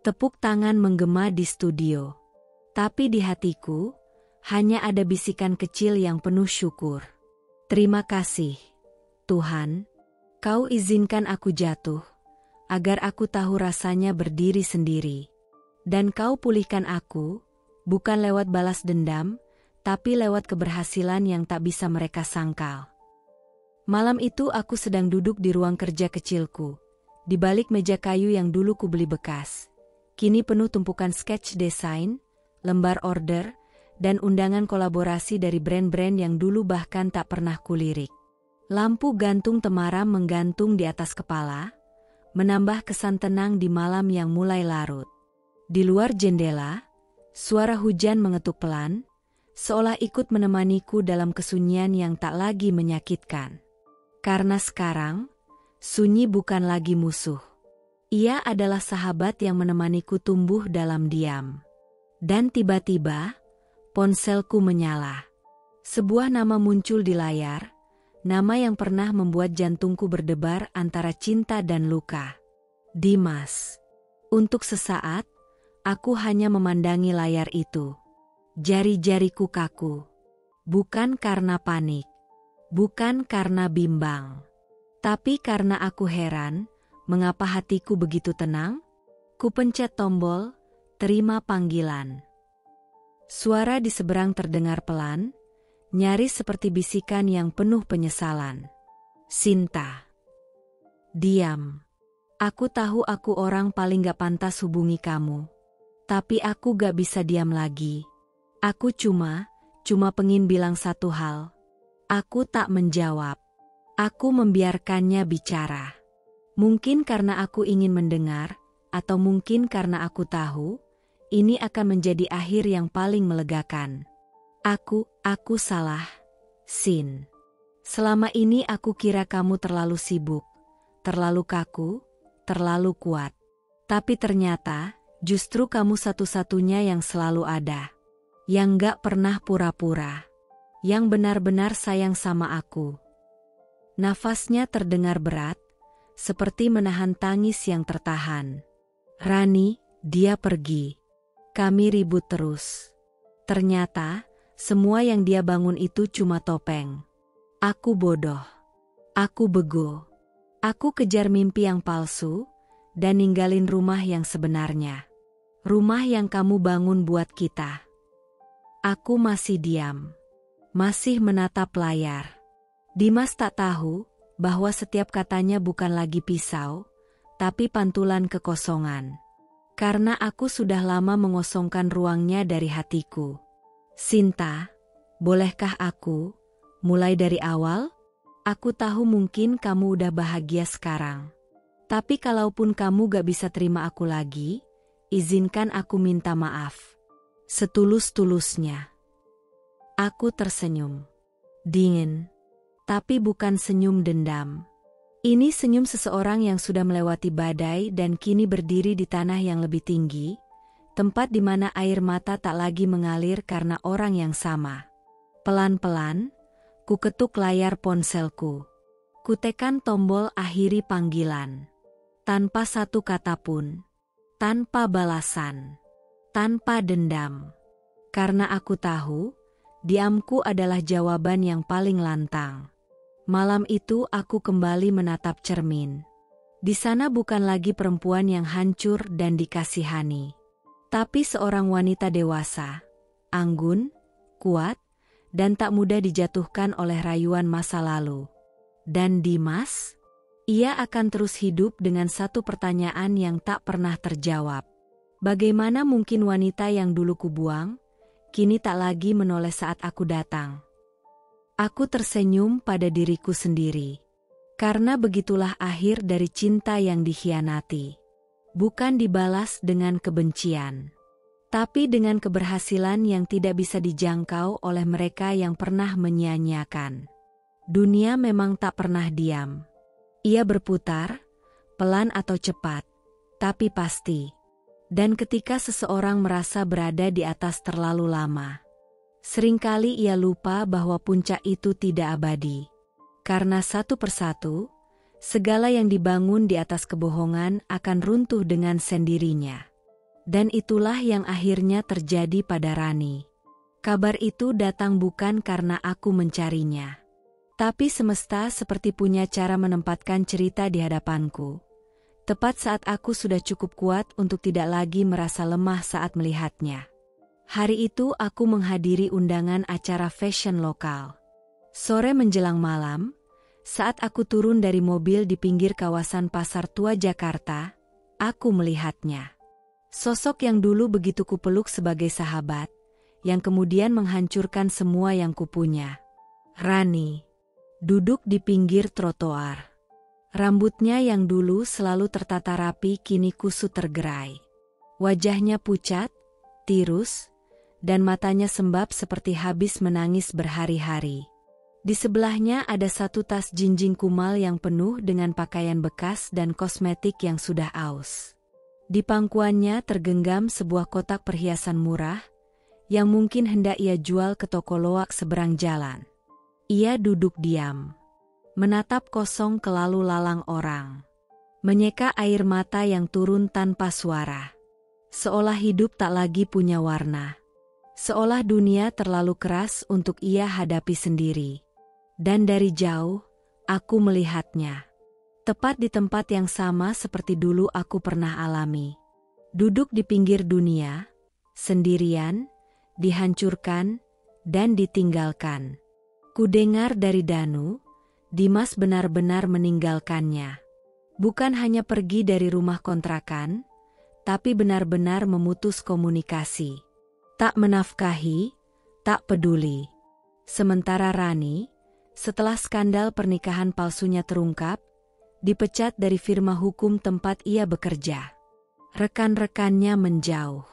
Tepuk tangan menggema di studio. Tapi di hatiku, hanya ada bisikan kecil yang penuh syukur. Terima kasih, Tuhan. Kau izinkan aku jatuh, agar aku tahu rasanya berdiri sendiri. Dan kau pulihkan aku, bukan lewat balas dendam, tapi lewat keberhasilan yang tak bisa mereka sangkal. Malam itu aku sedang duduk di ruang kerja kecilku, di balik meja kayu yang dulu kubeli bekas. Kini penuh tumpukan sketch desain, lembar order, dan undangan kolaborasi dari brand-brand yang dulu bahkan tak pernah kulirik. Lampu gantung temaram menggantung di atas kepala, menambah kesan tenang di malam yang mulai larut. Di luar jendela, suara hujan mengetuk pelan, seolah ikut menemaniku dalam kesunyian yang tak lagi menyakitkan. Karena sekarang, sunyi bukan lagi musuh. Ia adalah sahabat yang menemaniku tumbuh dalam diam. Dan tiba-tiba, ponselku menyala. Sebuah nama muncul di layar, nama yang pernah membuat jantungku berdebar antara cinta dan luka. Dimas. Untuk sesaat, aku hanya memandangi layar itu. Jari-jariku kaku. Bukan karena panik. Bukan karena bimbang. Tapi karena aku heran, mengapa hatiku begitu tenang? Kupencet tombol, terima panggilan. Suara di seberang terdengar pelan, nyaris seperti bisikan yang penuh penyesalan. Sinta. Diam. Aku tahu aku orang paling gak pantas hubungi kamu. Tapi aku gak bisa diam lagi. Aku cuma pengen bilang satu hal. Aku tak menjawab. Aku membiarkannya bicara. Mungkin karena aku ingin mendengar, atau mungkin karena aku tahu, ini akan menjadi akhir yang paling melegakan. Aku salah, Sin. Selama ini aku kira kamu terlalu sibuk, terlalu kaku, terlalu kuat. Tapi ternyata, justru kamu satu-satunya yang selalu ada. Yang gak pernah pura-pura. Yang benar-benar sayang sama aku. Nafasnya terdengar berat, seperti menahan tangis yang tertahan. Rani, dia pergi. Kami ribut terus. Ternyata, semua yang dia bangun itu cuma topeng. Aku bodoh. Aku bego. Aku kejar mimpi yang palsu, dan ninggalin rumah yang sebenarnya. Rumah yang kamu bangun buat kita. Aku masih diam. Masih menatap layar. Dimas tak tahu bahwa setiap katanya bukan lagi pisau, tapi pantulan kekosongan. Karena aku sudah lama mengosongkan ruangnya dari hatiku. Sinta, bolehkah aku mulai dari awal? Aku tahu mungkin kamu udah bahagia sekarang. Tapi kalaupun kamu gak bisa terima aku lagi, izinkan aku minta maaf. Setulus-tulusnya. Aku tersenyum. Dingin. Tapi bukan senyum dendam. Ini senyum seseorang yang sudah melewati badai dan kini berdiri di tanah yang lebih tinggi, tempat di mana air mata tak lagi mengalir karena orang yang sama. Pelan-pelan, Kuketuk layar ponselku. Kutekan tombol akhiri panggilan. Tanpa satu kata pun. Tanpa balasan. Tanpa dendam. Karena aku tahu, diamku adalah jawaban yang paling lantang. Malam itu aku kembali menatap cermin. Di sana bukan lagi perempuan yang hancur dan dikasihani, tapi seorang wanita dewasa, anggun, kuat, dan tak mudah dijatuhkan oleh rayuan masa lalu. Dan Dimas? Ia akan terus hidup dengan satu pertanyaan yang tak pernah terjawab. Bagaimana mungkin wanita yang dulu kubuang, kini tak lagi menoleh saat aku datang? Aku tersenyum pada diriku sendiri. Karena begitulah akhir dari cinta yang dikhianati. Bukan dibalas dengan kebencian, tapi dengan keberhasilan yang tidak bisa dijangkau oleh mereka yang pernah menyia-nyiakan. Dunia memang tak pernah diam. Ia berputar, pelan atau cepat, tapi pasti. Dan ketika seseorang merasa berada di atas terlalu lama, seringkali ia lupa bahwa puncak itu tidak abadi. Karena satu persatu, segala yang dibangun di atas kebohongan akan runtuh dengan sendirinya. Dan itulah yang akhirnya terjadi pada Rani. Kabar itu datang bukan karena aku mencarinya, tapi semesta seperti punya cara menempatkan cerita di hadapanku. Tepat saat aku sudah cukup kuat untuk tidak lagi merasa lemah saat melihatnya. Hari itu aku menghadiri undangan acara fashion lokal. Sore menjelang malam, saat aku turun dari mobil di pinggir kawasan Pasar Tua Jakarta, aku melihatnya. Sosok yang dulu begitu kupeluk sebagai sahabat, yang kemudian menghancurkan semua yang kupunya. Rani, duduk di pinggir trotoar. Rambutnya yang dulu selalu tertata rapi kini kusut tergerai. Wajahnya pucat, tirus, dan matanya sembab seperti habis menangis berhari-hari. Di sebelahnya ada satu tas jinjing kumal yang penuh dengan pakaian bekas dan kosmetik yang sudah aus. Di pangkuannya tergenggam sebuah kotak perhiasan murah, yang mungkin hendak ia jual ke toko loak seberang jalan. Ia duduk diam, menatap kosong ke lalu lalang orang. Menyeka air mata yang turun tanpa suara. Seolah hidup tak lagi punya warna. Seolah dunia terlalu keras untuk ia hadapi sendiri. Dan dari jauh, aku melihatnya. Tepat di tempat yang sama seperti dulu aku pernah alami. Duduk di pinggir dunia, sendirian, dihancurkan, dan ditinggalkan. Kudengar dari Danu, Dimas benar-benar meninggalkannya. Bukan hanya pergi dari rumah kontrakan, tapi benar-benar memutus komunikasi. Tak menafkahi, tak peduli. Sementara Rani, setelah skandal pernikahan palsunya terungkap, dipecat dari firma hukum tempat ia bekerja. Rekan-rekannya menjauh.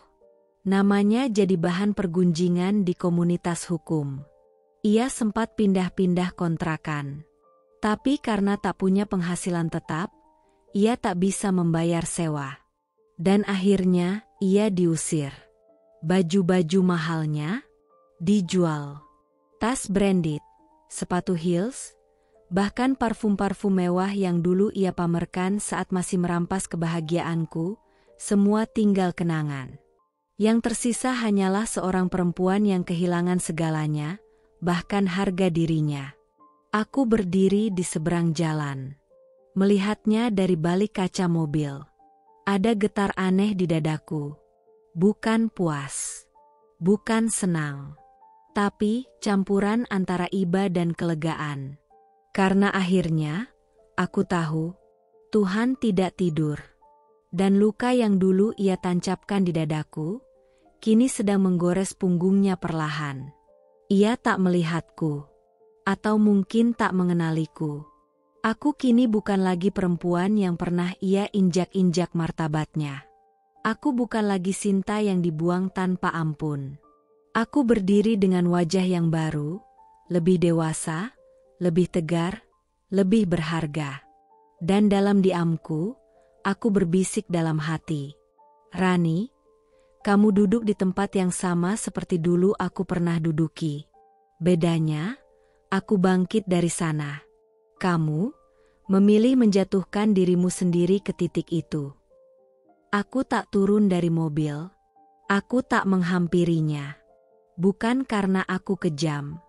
Namanya jadi bahan pergunjingan di komunitas hukum. Ia sempat pindah-pindah kontrakan. Tapi karena tak punya penghasilan tetap, ia tak bisa membayar sewa. Dan akhirnya, ia diusir. Baju-baju mahalnya dijual. Tas branded, sepatu heels, bahkan parfum-parfum mewah yang dulu ia pamerkan saat masih merampas kebahagiaanku, semua tinggal kenangan. Yang tersisa hanyalah seorang perempuan yang kehilangan segalanya, bahkan harga dirinya. Aku berdiri di seberang jalan, melihatnya dari balik kaca mobil. Ada getar aneh di dadaku. Bukan puas, bukan senang, tapi campuran antara iba dan kelegaan. Karena akhirnya, aku tahu, Tuhan tidak tidur. Dan luka yang dulu ia tancapkan di dadaku, kini sedang menggores punggungnya perlahan. Ia tak melihatku, atau mungkin tak mengenaliku. Aku kini bukan lagi perempuan yang pernah ia injak-injak martabatnya. Aku bukan lagi Sinta yang dibuang tanpa ampun. Aku berdiri dengan wajah yang baru, lebih dewasa, lebih tegar, lebih berharga. Dan dalam diamku, aku berbisik dalam hati. Rani, kamu duduk di tempat yang sama seperti dulu aku pernah duduki. Bedanya, Aku bangkit dari sana. Kamu memilih menjatuhkan dirimu sendiri ke titik itu. Aku tak turun dari mobil. Aku tak menghampirinya. Bukan karena aku kejam,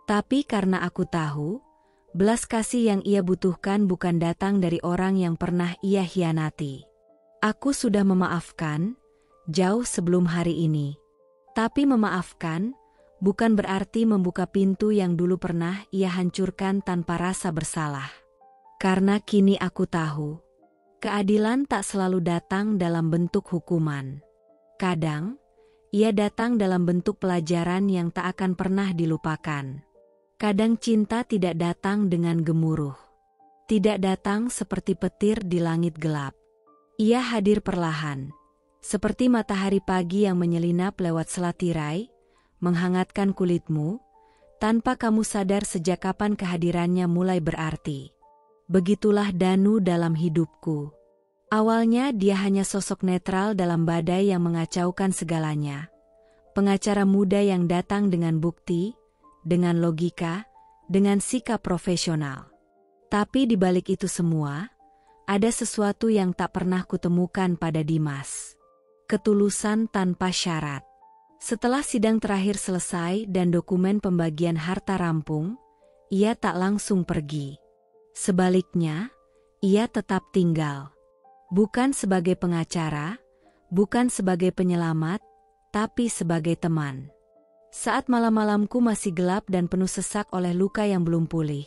tapi karena aku tahu, belas kasih yang ia butuhkan bukan datang dari orang yang pernah ia hianati. Aku sudah memaafkan, jauh sebelum hari ini. Tapi memaafkan, bukan berarti membuka pintu yang dulu pernah ia hancurkan tanpa rasa bersalah. Karena kini aku tahu, keadilan tak selalu datang dalam bentuk hukuman. Kadang, ia datang dalam bentuk pelajaran yang tak akan pernah dilupakan. Kadang cinta tidak datang dengan gemuruh. Tidak datang seperti petir di langit gelap. Ia hadir perlahan, seperti matahari pagi yang menyelinap lewat selat tirai, menghangatkan kulitmu, tanpa kamu sadar sejak kapan kehadirannya mulai berarti. Begitulah Danu dalam hidupku. Awalnya dia hanya sosok netral dalam badai yang mengacaukan segalanya. Pengacara muda yang datang dengan bukti, dengan logika, dengan sikap profesional. Tapi di balik itu semua, ada sesuatu yang tak pernah kutemukan pada Dimas. Ketulusan tanpa syarat. Setelah sidang terakhir selesai dan dokumen pembagian harta rampung, ia tak langsung pergi. Sebaliknya, ia tetap tinggal. Bukan sebagai pengacara, bukan sebagai penyelamat, tapi sebagai teman. Saat malam-malamku masih gelap dan penuh sesak oleh luka yang belum pulih,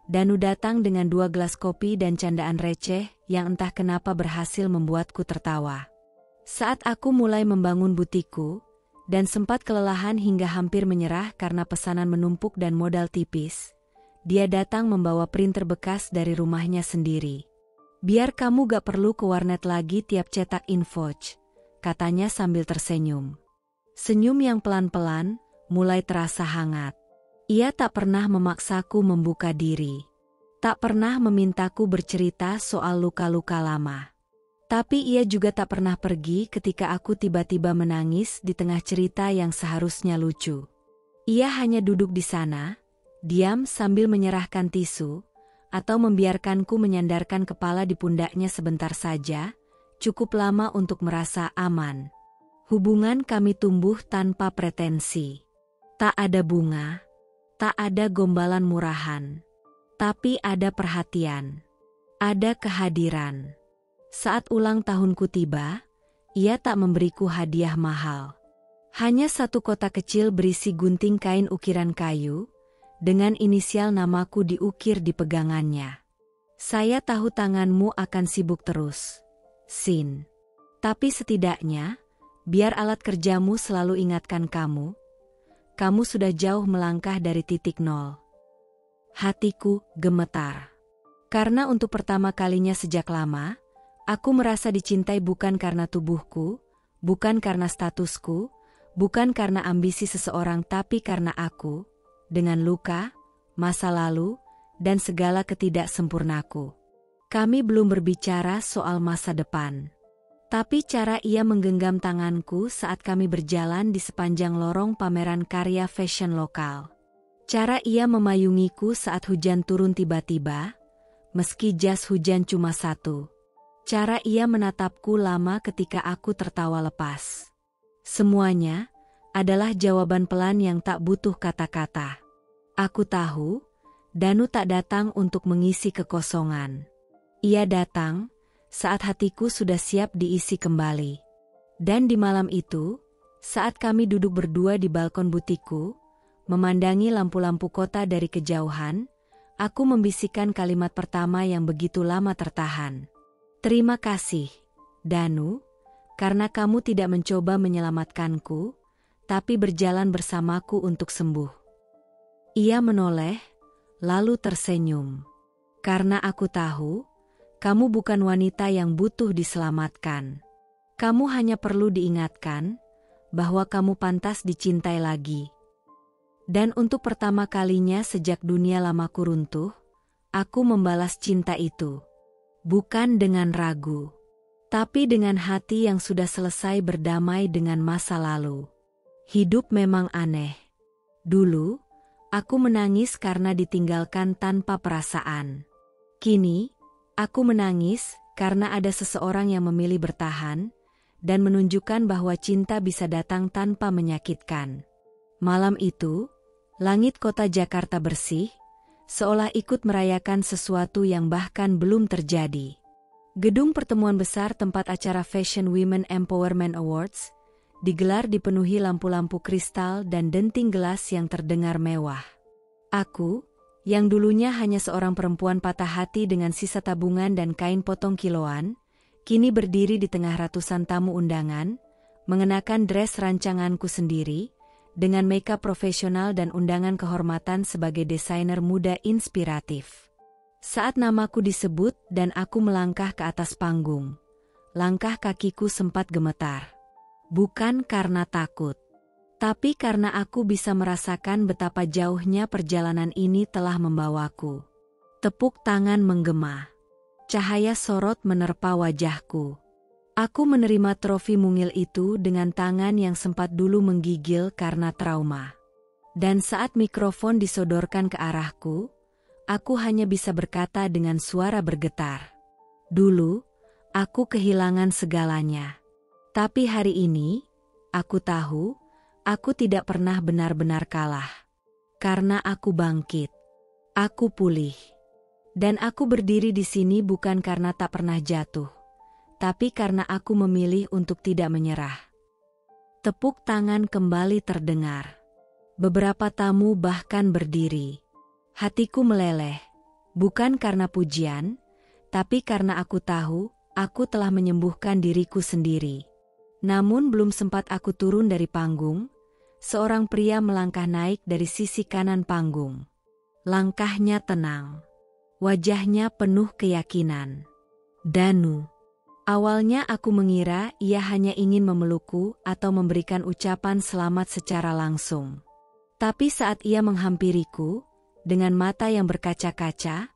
Danu datang dengan 2 gelas kopi dan candaan receh yang entah kenapa berhasil membuatku tertawa. Saat aku mulai membangun butikku, dan sempat kelelahan hingga hampir menyerah karena pesanan menumpuk dan modal tipis, dia datang membawa printer bekas dari rumahnya sendiri. Biar kamu gak perlu ke warnet lagi tiap cetak invoice, katanya sambil tersenyum. Senyum yang pelan-pelan, mulai terasa hangat. Ia tak pernah memaksaku membuka diri. Tak pernah memintaku bercerita soal luka-luka lama. Tapi ia juga tak pernah pergi ketika aku tiba-tiba menangis di tengah cerita yang seharusnya lucu. Ia hanya duduk di sana, diam sambil menyerahkan tisu, atau membiarkanku menyandarkan kepala di pundaknya sebentar saja, cukup lama untuk merasa aman. Hubungan kami tumbuh tanpa pretensi. Tak ada bunga, tak ada gombalan murahan, tapi ada perhatian, ada kehadiran. Saat ulang tahunku tiba, ia tak memberiku hadiah mahal. Hanya satu kotak kecil berisi gunting kain ukiran kayu, dengan inisial namaku diukir di pegangannya. Saya tahu tanganmu akan sibuk terus, Sin. Tapi setidaknya, biar alat kerjamu selalu ingatkan kamu sudah jauh melangkah dari titik nol. Hatiku gemetar. Karena untuk pertama kalinya sejak lama, aku merasa dicintai bukan karena tubuhku, bukan karena statusku, bukan karena ambisi seseorang tapi karena aku, dengan luka, masa lalu, dan segala ketidaksempurnaku. Kami belum berbicara soal masa depan. Tapi cara ia menggenggam tanganku saat kami berjalan di sepanjang lorong pameran karya fashion lokal. Cara ia memayungiku saat hujan turun tiba-tiba, meski jas hujan cuma satu. Cara ia menatapku lama ketika aku tertawa lepas. Semuanya adalah jawaban pelan yang tak butuh kata-kata. Aku tahu, Danu tak datang untuk mengisi kekosongan. Ia datang saat hatiku sudah siap diisi kembali. Dan di malam itu, saat kami duduk berdua di balkon butikku, memandangi lampu-lampu kota dari kejauhan, aku membisikkan kalimat pertama yang begitu lama tertahan. Terima kasih, Danu, karena kamu tidak mencoba menyelamatkanku, tapi berjalan bersamaku untuk sembuh. Ia menoleh, lalu tersenyum. Karena aku tahu, kamu bukan wanita yang butuh diselamatkan. Kamu hanya perlu diingatkan bahwa kamu pantas dicintai lagi. Dan untuk pertama kalinya sejak dunia lamaku runtuh, aku membalas cinta itu. Bukan dengan ragu, tapi dengan hati yang sudah selesai berdamai dengan masa lalu. Hidup memang aneh. Dulu, Aku menangis karena ditinggalkan tanpa perasaan. Kini, aku menangis karena ada seseorang yang memilih bertahan dan menunjukkan bahwa cinta bisa datang tanpa menyakitkan. Malam itu, langit kota Jakarta bersih, seolah ikut merayakan sesuatu yang bahkan belum terjadi. Gedung pertemuan besar tempat acara Fashion Women Empowerment Awards digelar dipenuhi lampu-lampu kristal dan denting gelas yang terdengar mewah. Aku, yang dulunya hanya seorang perempuan patah hati dengan sisa tabungan dan kain potong kiloan, kini berdiri di tengah ratusan tamu undangan, mengenakan dress rancanganku sendiri, dengan makeup profesional dan undangan kehormatan sebagai desainer muda inspiratif. Saat namaku disebut dan aku melangkah ke atas panggung, langkah kakiku sempat gemetar. Bukan karena takut, tapi karena aku bisa merasakan betapa jauhnya perjalanan ini telah membawaku. Tepuk tangan menggema. Cahaya sorot menerpa wajahku. Aku menerima trofi mungil itu dengan tangan yang sempat dulu menggigil karena trauma. Dan saat mikrofon disodorkan ke arahku, aku hanya bisa berkata dengan suara bergetar. Dulu, aku kehilangan segalanya. Tapi hari ini, aku tahu, aku tidak pernah benar-benar kalah. Karena aku bangkit. Aku pulih. Dan aku berdiri di sini bukan karena tak pernah jatuh, tapi karena aku memilih untuk tidak menyerah. Tepuk tangan kembali terdengar. Beberapa tamu bahkan berdiri. Hatiku meleleh, bukan karena pujian, tapi karena aku tahu, aku telah menyembuhkan diriku sendiri. Namun belum sempat aku turun dari panggung, seorang pria melangkah naik dari sisi kanan panggung. Langkahnya tenang. Wajahnya penuh keyakinan. Danu. Awalnya aku mengira ia hanya ingin memelukku atau memberikan ucapan selamat secara langsung. Tapi saat ia menghampiriku, dengan mata yang berkaca-kaca,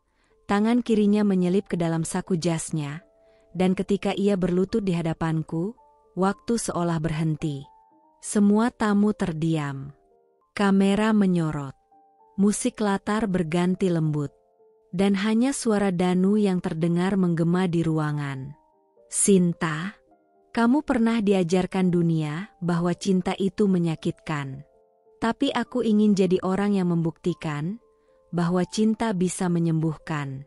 tangan kirinya menyelip ke dalam saku jasnya, dan ketika ia berlutut di hadapanku, waktu seolah berhenti. Semua tamu terdiam. Kamera menyorot. Musik latar berganti lembut. Dan hanya suara Danu yang terdengar menggema di ruangan. Sinta, kamu pernah diajarkan dunia bahwa cinta itu menyakitkan. Tapi aku ingin jadi orang yang membuktikan bahwa cinta bisa menyembuhkan.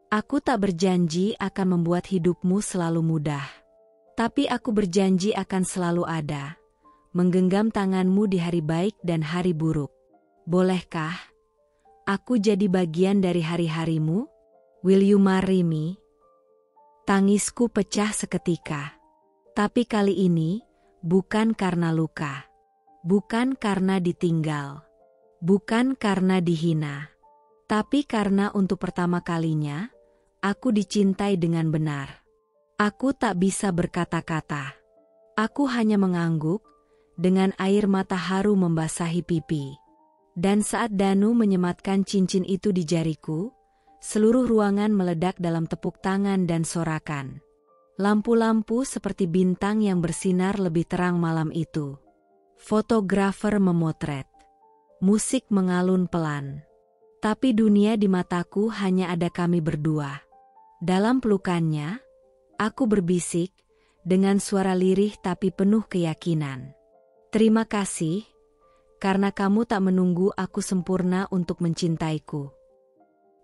Aku tak berjanji akan membuat hidupmu selalu mudah. Tapi aku berjanji akan selalu ada, menggenggam tanganmu di hari baik dan hari buruk. Bolehkah aku jadi bagian dari hari-harimu? Will you marry me? Tangisku pecah seketika. Tapi kali ini, bukan karena luka. Bukan karena ditinggal. Bukan karena dihina. Tapi karena untuk pertama kalinya, aku dicintai dengan benar. Aku tak bisa berkata-kata. Aku hanya mengangguk, dengan air mata haru membasahi pipi. Dan saat Danu menyematkan cincin itu di jariku, seluruh ruangan meledak dalam tepuk tangan dan sorakan. Lampu-lampu seperti bintang yang bersinar lebih terang malam itu. Fotografer memotret. Musik mengalun pelan. Tapi dunia di mataku hanya ada kami berdua. Dalam pelukannya, aku berbisik, dengan suara lirih tapi penuh keyakinan. Terima kasih, karena kamu tak menunggu aku sempurna untuk mencintaiku.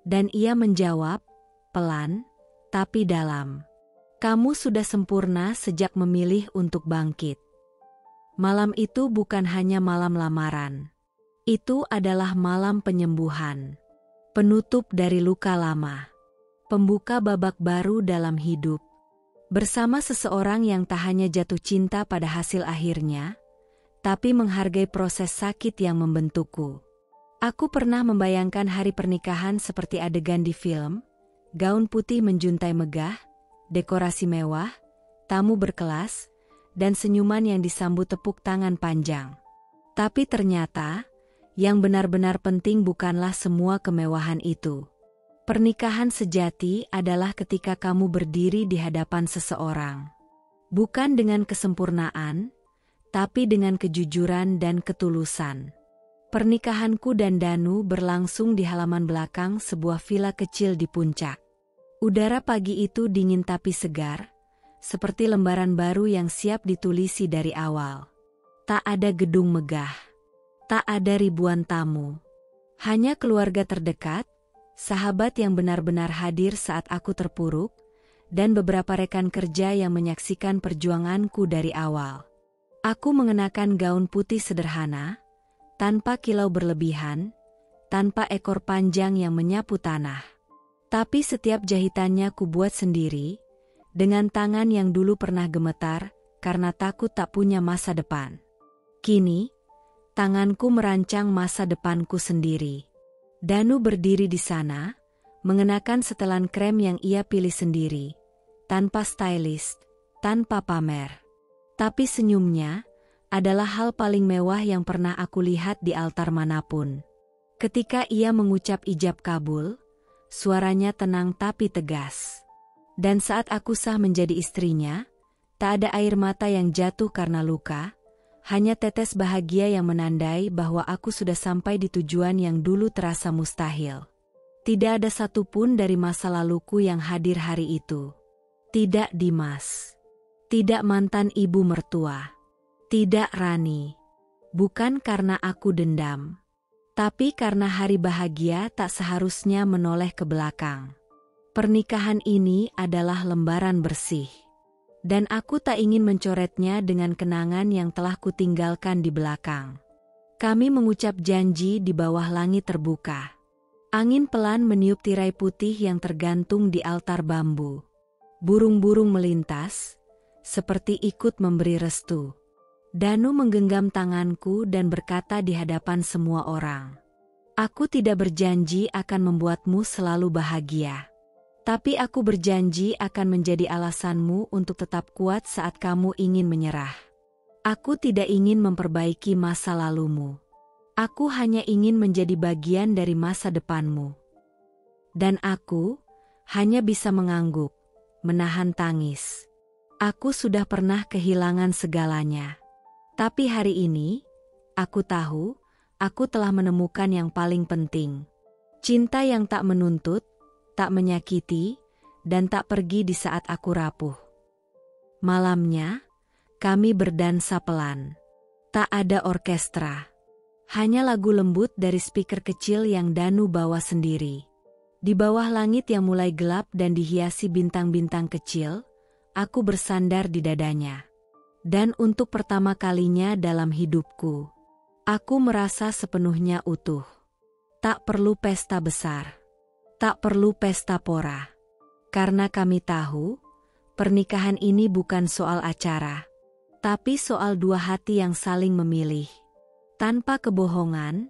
Dan ia menjawab, pelan, tapi dalam. Kamu sudah sempurna sejak memilih untuk bangkit. Malam itu bukan hanya malam lamaran. Itu adalah malam penyembuhan. Penutup dari luka lama. Pembuka babak baru dalam hidup. Bersama seseorang yang tak hanya jatuh cinta pada hasil akhirnya, tapi menghargai proses sakit yang membentukku. Aku pernah membayangkan hari pernikahan seperti adegan di film, gaun putih menjuntai megah, dekorasi mewah, tamu berkelas, dan senyuman yang disambut tepuk tangan panjang. Tapi ternyata, yang benar-benar penting bukanlah semua kemewahan itu. Pernikahan sejati adalah ketika kamu berdiri di hadapan seseorang. Bukan dengan kesempurnaan, tapi dengan kejujuran dan ketulusan. Pernikahanku dan Danu berlangsung di halaman belakang sebuah villa kecil di puncak. Udara pagi itu dingin tapi segar, seperti lembaran baru yang siap ditulisi dari awal. Tak ada gedung megah, tak ada ribuan tamu. Hanya keluarga terdekat, sahabat yang benar-benar hadir saat aku terpuruk, dan beberapa rekan kerja yang menyaksikan perjuanganku dari awal. Aku mengenakan gaun putih sederhana, tanpa kilau berlebihan, tanpa ekor panjang yang menyapu tanah. Tapi setiap jahitannya kubuat sendiri, dengan tangan yang dulu pernah gemetar, karena takut tak punya masa depan. Kini, tanganku merancang masa depanku sendiri. Danu berdiri di sana, mengenakan setelan krem yang ia pilih sendiri, tanpa stylist, tanpa pamer. Tapi senyumnya adalah hal paling mewah yang pernah aku lihat di altar manapun. Ketika ia mengucap ijab kabul, suaranya tenang tapi tegas. Dan saat aku sah menjadi istrinya, tak ada air mata yang jatuh karena luka, hanya tetes bahagia yang menandai bahwa aku sudah sampai di tujuan yang dulu terasa mustahil. Tidak ada satupun dari masa laluku yang hadir hari itu. Tidak Dimas. Tidak mantan ibu mertua. Tidak Rani. Bukan karena aku dendam. Tapi karena hari bahagia tak seharusnya menoleh ke belakang. Pernikahan ini adalah lembaran bersih. Dan aku tak ingin mencoretnya dengan kenangan yang telah kutinggalkan di belakang. Kami mengucap janji di bawah langit terbuka. Angin pelan meniup tirai putih yang tergantung di altar bambu. Burung-burung melintas, seperti ikut memberi restu. Danu menggenggam tanganku dan berkata di hadapan semua orang, "Aku tidak berjanji akan membuatmu selalu bahagia. Tapi aku berjanji akan menjadi alasanmu untuk tetap kuat saat kamu ingin menyerah. Aku tidak ingin memperbaiki masa lalumu. Aku hanya ingin menjadi bagian dari masa depanmu." Dan aku hanya bisa mengangguk, menahan tangis. Aku sudah pernah kehilangan segalanya. Tapi hari ini, aku tahu, aku telah menemukan yang paling penting. Cinta yang tak menuntut, tak menyakiti, dan tak pergi di saat aku rapuh. Malamnya, kami berdansa pelan. Tak ada orkestra. Hanya lagu lembut dari speaker kecil yang Danu bawa sendiri. Di bawah langit yang mulai gelap dan dihiasi bintang-bintang kecil, aku bersandar di dadanya. Dan untuk pertama kalinya dalam hidupku, aku merasa sepenuhnya utuh. Tak perlu pesta besar. Tak perlu pesta pora. Karena kami tahu, pernikahan ini bukan soal acara, tapi soal dua hati yang saling memilih. Tanpa kebohongan,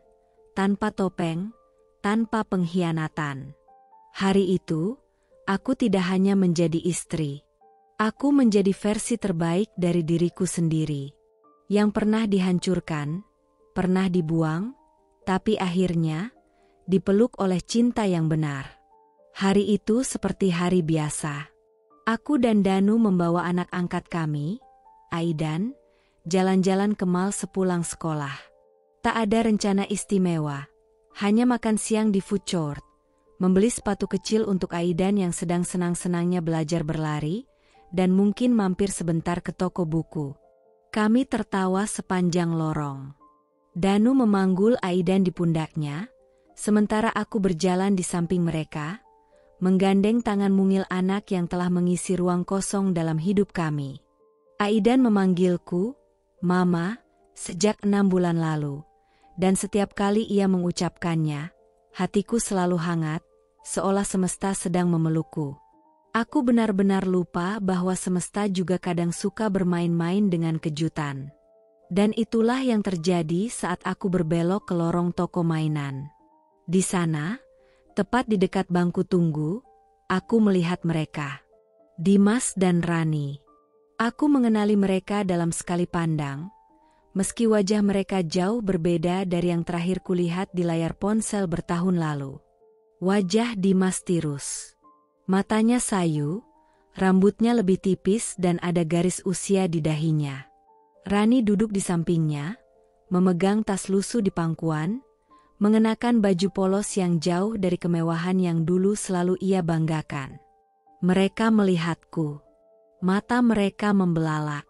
tanpa topeng, tanpa pengkhianatan. Hari itu, aku tidak hanya menjadi istri. Aku menjadi versi terbaik dari diriku sendiri. Yang pernah dihancurkan, pernah dibuang, tapi akhirnya dipeluk oleh cinta yang benar. Hari itu seperti hari biasa. Aku dan Danu membawa anak angkat kami, Aidan, jalan-jalan ke mall sepulang sekolah. Tak ada rencana istimewa, hanya makan siang di food court, membeli sepatu kecil untuk Aidan yang sedang senang-senangnya belajar berlari, dan mungkin mampir sebentar ke toko buku. Kami tertawa sepanjang lorong. Danu memanggul Aidan di pundaknya, sementara aku berjalan di samping mereka, menggandeng tangan mungil anak yang telah mengisi ruang kosong dalam hidup kami. Aidan memanggilku, "Mama," sejak 6 bulan lalu, dan setiap kali ia mengucapkannya, hatiku selalu hangat, seolah semesta sedang memelukku. Aku benar-benar lupa bahwa semesta juga kadang suka bermain-main dengan kejutan. Dan itulah yang terjadi saat aku berbelok ke lorong toko mainan. Di sana, tepat di dekat bangku tunggu, aku melihat mereka. Dimas dan Rani. Aku mengenali mereka dalam sekali pandang, meski wajah mereka jauh berbeda dari yang terakhir kulihat di layar ponsel bertahun lalu. Wajah Dimas tirus. Matanya sayu, rambutnya lebih tipis dan ada garis usia di dahinya. Rani duduk di sampingnya, memegang tas lusuh di pangkuan, mengenakan baju polos yang jauh dari kemewahan yang dulu selalu ia banggakan. Mereka melihatku. Mata mereka membelalak.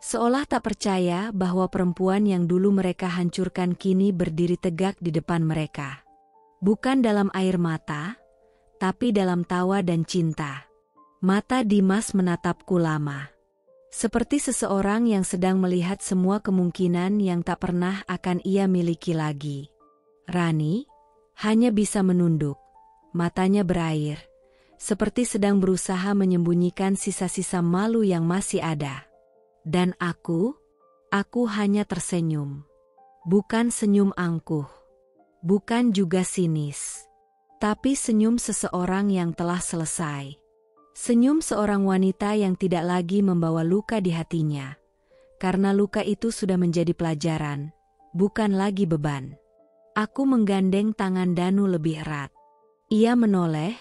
Seolah tak percaya bahwa perempuan yang dulu mereka hancurkan kini berdiri tegak di depan mereka. Bukan dalam air mata, tapi dalam tawa dan cinta. Mata Dimas menatapku lama. Seperti seseorang yang sedang melihat semua kemungkinan yang tak pernah akan ia miliki lagi. Rani hanya bisa menunduk. Matanya berair. Seperti sedang berusaha menyembunyikan sisa-sisa malu yang masih ada. Dan aku hanya tersenyum. Bukan senyum angkuh. Bukan juga sinis. Tapi senyum seseorang yang telah selesai. Senyum seorang wanita yang tidak lagi membawa luka di hatinya. Karena luka itu sudah menjadi pelajaran, bukan lagi beban. Aku menggandeng tangan Danu lebih erat. Ia menoleh,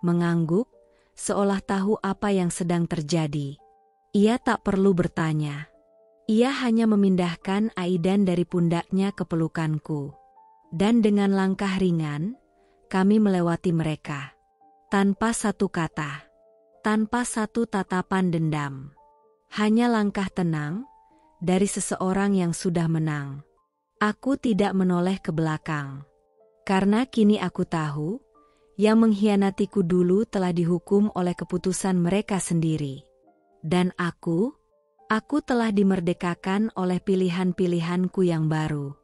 mengangguk, seolah tahu apa yang sedang terjadi. Ia tak perlu bertanya. Ia hanya memindahkan Aidan dari pundaknya ke pelukanku. Dan dengan langkah ringan, kami melewati mereka. Tanpa satu kata. Tanpa satu tatapan dendam. Hanya langkah tenang, dari seseorang yang sudah menang. Aku tidak menoleh ke belakang. Karena kini aku tahu, yang mengkhianatiku dulu telah dihukum oleh keputusan mereka sendiri. Dan aku telah dimerdekakan oleh pilihan-pilihanku yang baru.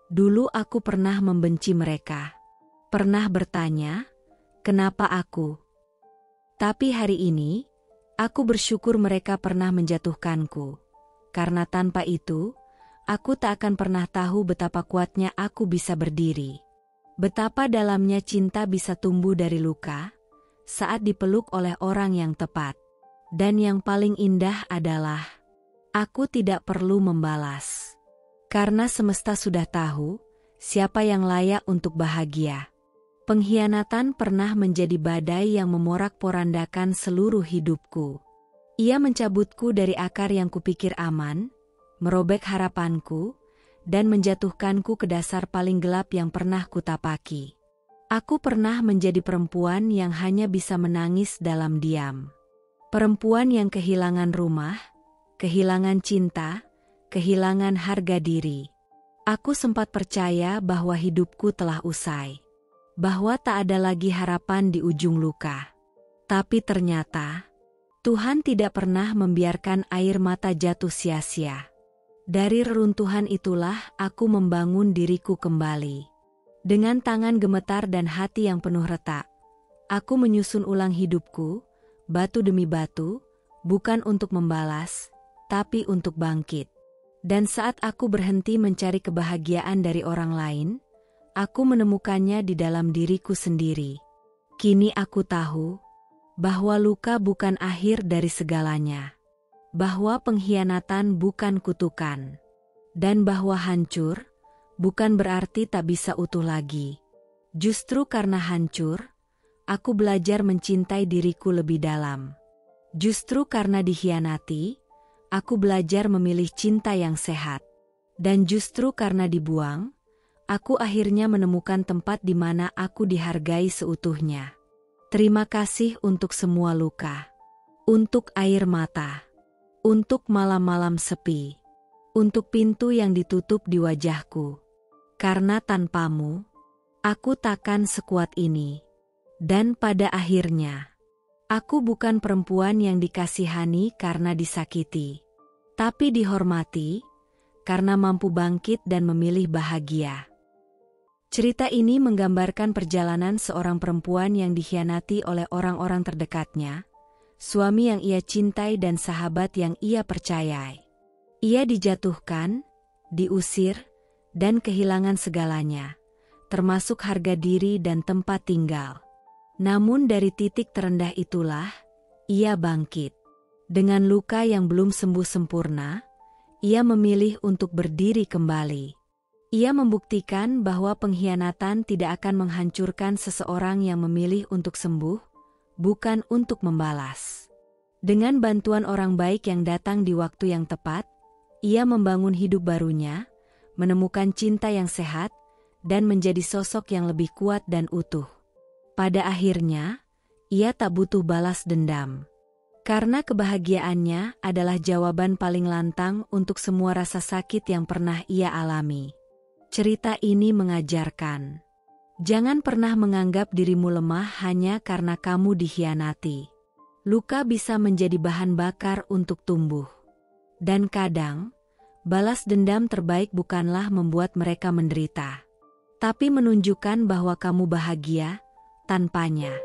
Dulu aku pernah membenci mereka. Pernah bertanya, kenapa aku? Tapi hari ini, aku bersyukur mereka pernah menjatuhkanku. Karena tanpa itu, aku tak akan pernah tahu betapa kuatnya aku bisa berdiri. Betapa dalamnya cinta bisa tumbuh dari luka, saat dipeluk oleh orang yang tepat. Dan yang paling indah adalah, aku tidak perlu membalas. Karena semesta sudah tahu, siapa yang layak untuk bahagia. Pengkhianatan pernah menjadi badai yang memorak-porandakan seluruh hidupku. Ia mencabutku dari akar yang kupikir aman, merobek harapanku, dan menjatuhkanku ke dasar paling gelap yang pernah kutapaki. Aku pernah menjadi perempuan yang hanya bisa menangis dalam diam. Perempuan yang kehilangan rumah, kehilangan cinta, kehilangan harga diri. Aku sempat percaya bahwa hidupku telah usai. Bahwa tak ada lagi harapan di ujung luka. Tapi ternyata, Tuhan tidak pernah membiarkan air mata jatuh sia-sia. Dari reruntuhan itulah aku membangun diriku kembali. Dengan tangan gemetar dan hati yang penuh retak, aku menyusun ulang hidupku, batu demi batu, bukan untuk membalas, tapi untuk bangkit. Dan saat aku berhenti mencari kebahagiaan dari orang lain, aku menemukannya di dalam diriku sendiri. Kini aku tahu bahwa luka bukan akhir dari segalanya. Bahwa pengkhianatan bukan kutukan. Dan bahwa hancur bukan berarti tak bisa utuh lagi. Justru karena hancur, aku belajar mencintai diriku lebih dalam. Justru karena dikhianati, aku belajar memilih cinta yang sehat. Dan justru karena dibuang, aku akhirnya menemukan tempat di mana aku dihargai seutuhnya. Terima kasih untuk semua luka. Untuk air mata. Untuk malam-malam sepi. Untuk pintu yang ditutup di wajahku. Karena tanpamu, aku takkan sekuat ini. Dan pada akhirnya, aku bukan perempuan yang dikasihani karena disakiti. Tapi dihormati, karena mampu bangkit dan memilih bahagia. Cerita ini menggambarkan perjalanan seorang perempuan yang dikhianati oleh orang-orang terdekatnya, suami yang ia cintai dan sahabat yang ia percayai. Ia dijatuhkan, diusir, dan kehilangan segalanya, termasuk harga diri dan tempat tinggal. Namun dari titik terendah itulah, ia bangkit. Dengan luka yang belum sembuh sempurna, ia memilih untuk berdiri kembali. Ia membuktikan bahwa pengkhianatan tidak akan menghancurkan seseorang yang memilih untuk sembuh, bukan untuk membalas. Dengan bantuan orang baik yang datang di waktu yang tepat, ia membangun hidup barunya, menemukan cinta yang sehat, dan menjadi sosok yang lebih kuat dan utuh. Pada akhirnya, ia tak butuh balas dendam. Karena kebahagiaannya adalah jawaban paling lantang untuk semua rasa sakit yang pernah ia alami. Cerita ini mengajarkan, jangan pernah menganggap dirimu lemah hanya karena kamu dikhianati. Luka bisa menjadi bahan bakar untuk tumbuh. Dan kadang, balas dendam terbaik bukanlah membuat mereka menderita, tapi menunjukkan bahwa kamu bahagia tanpanya.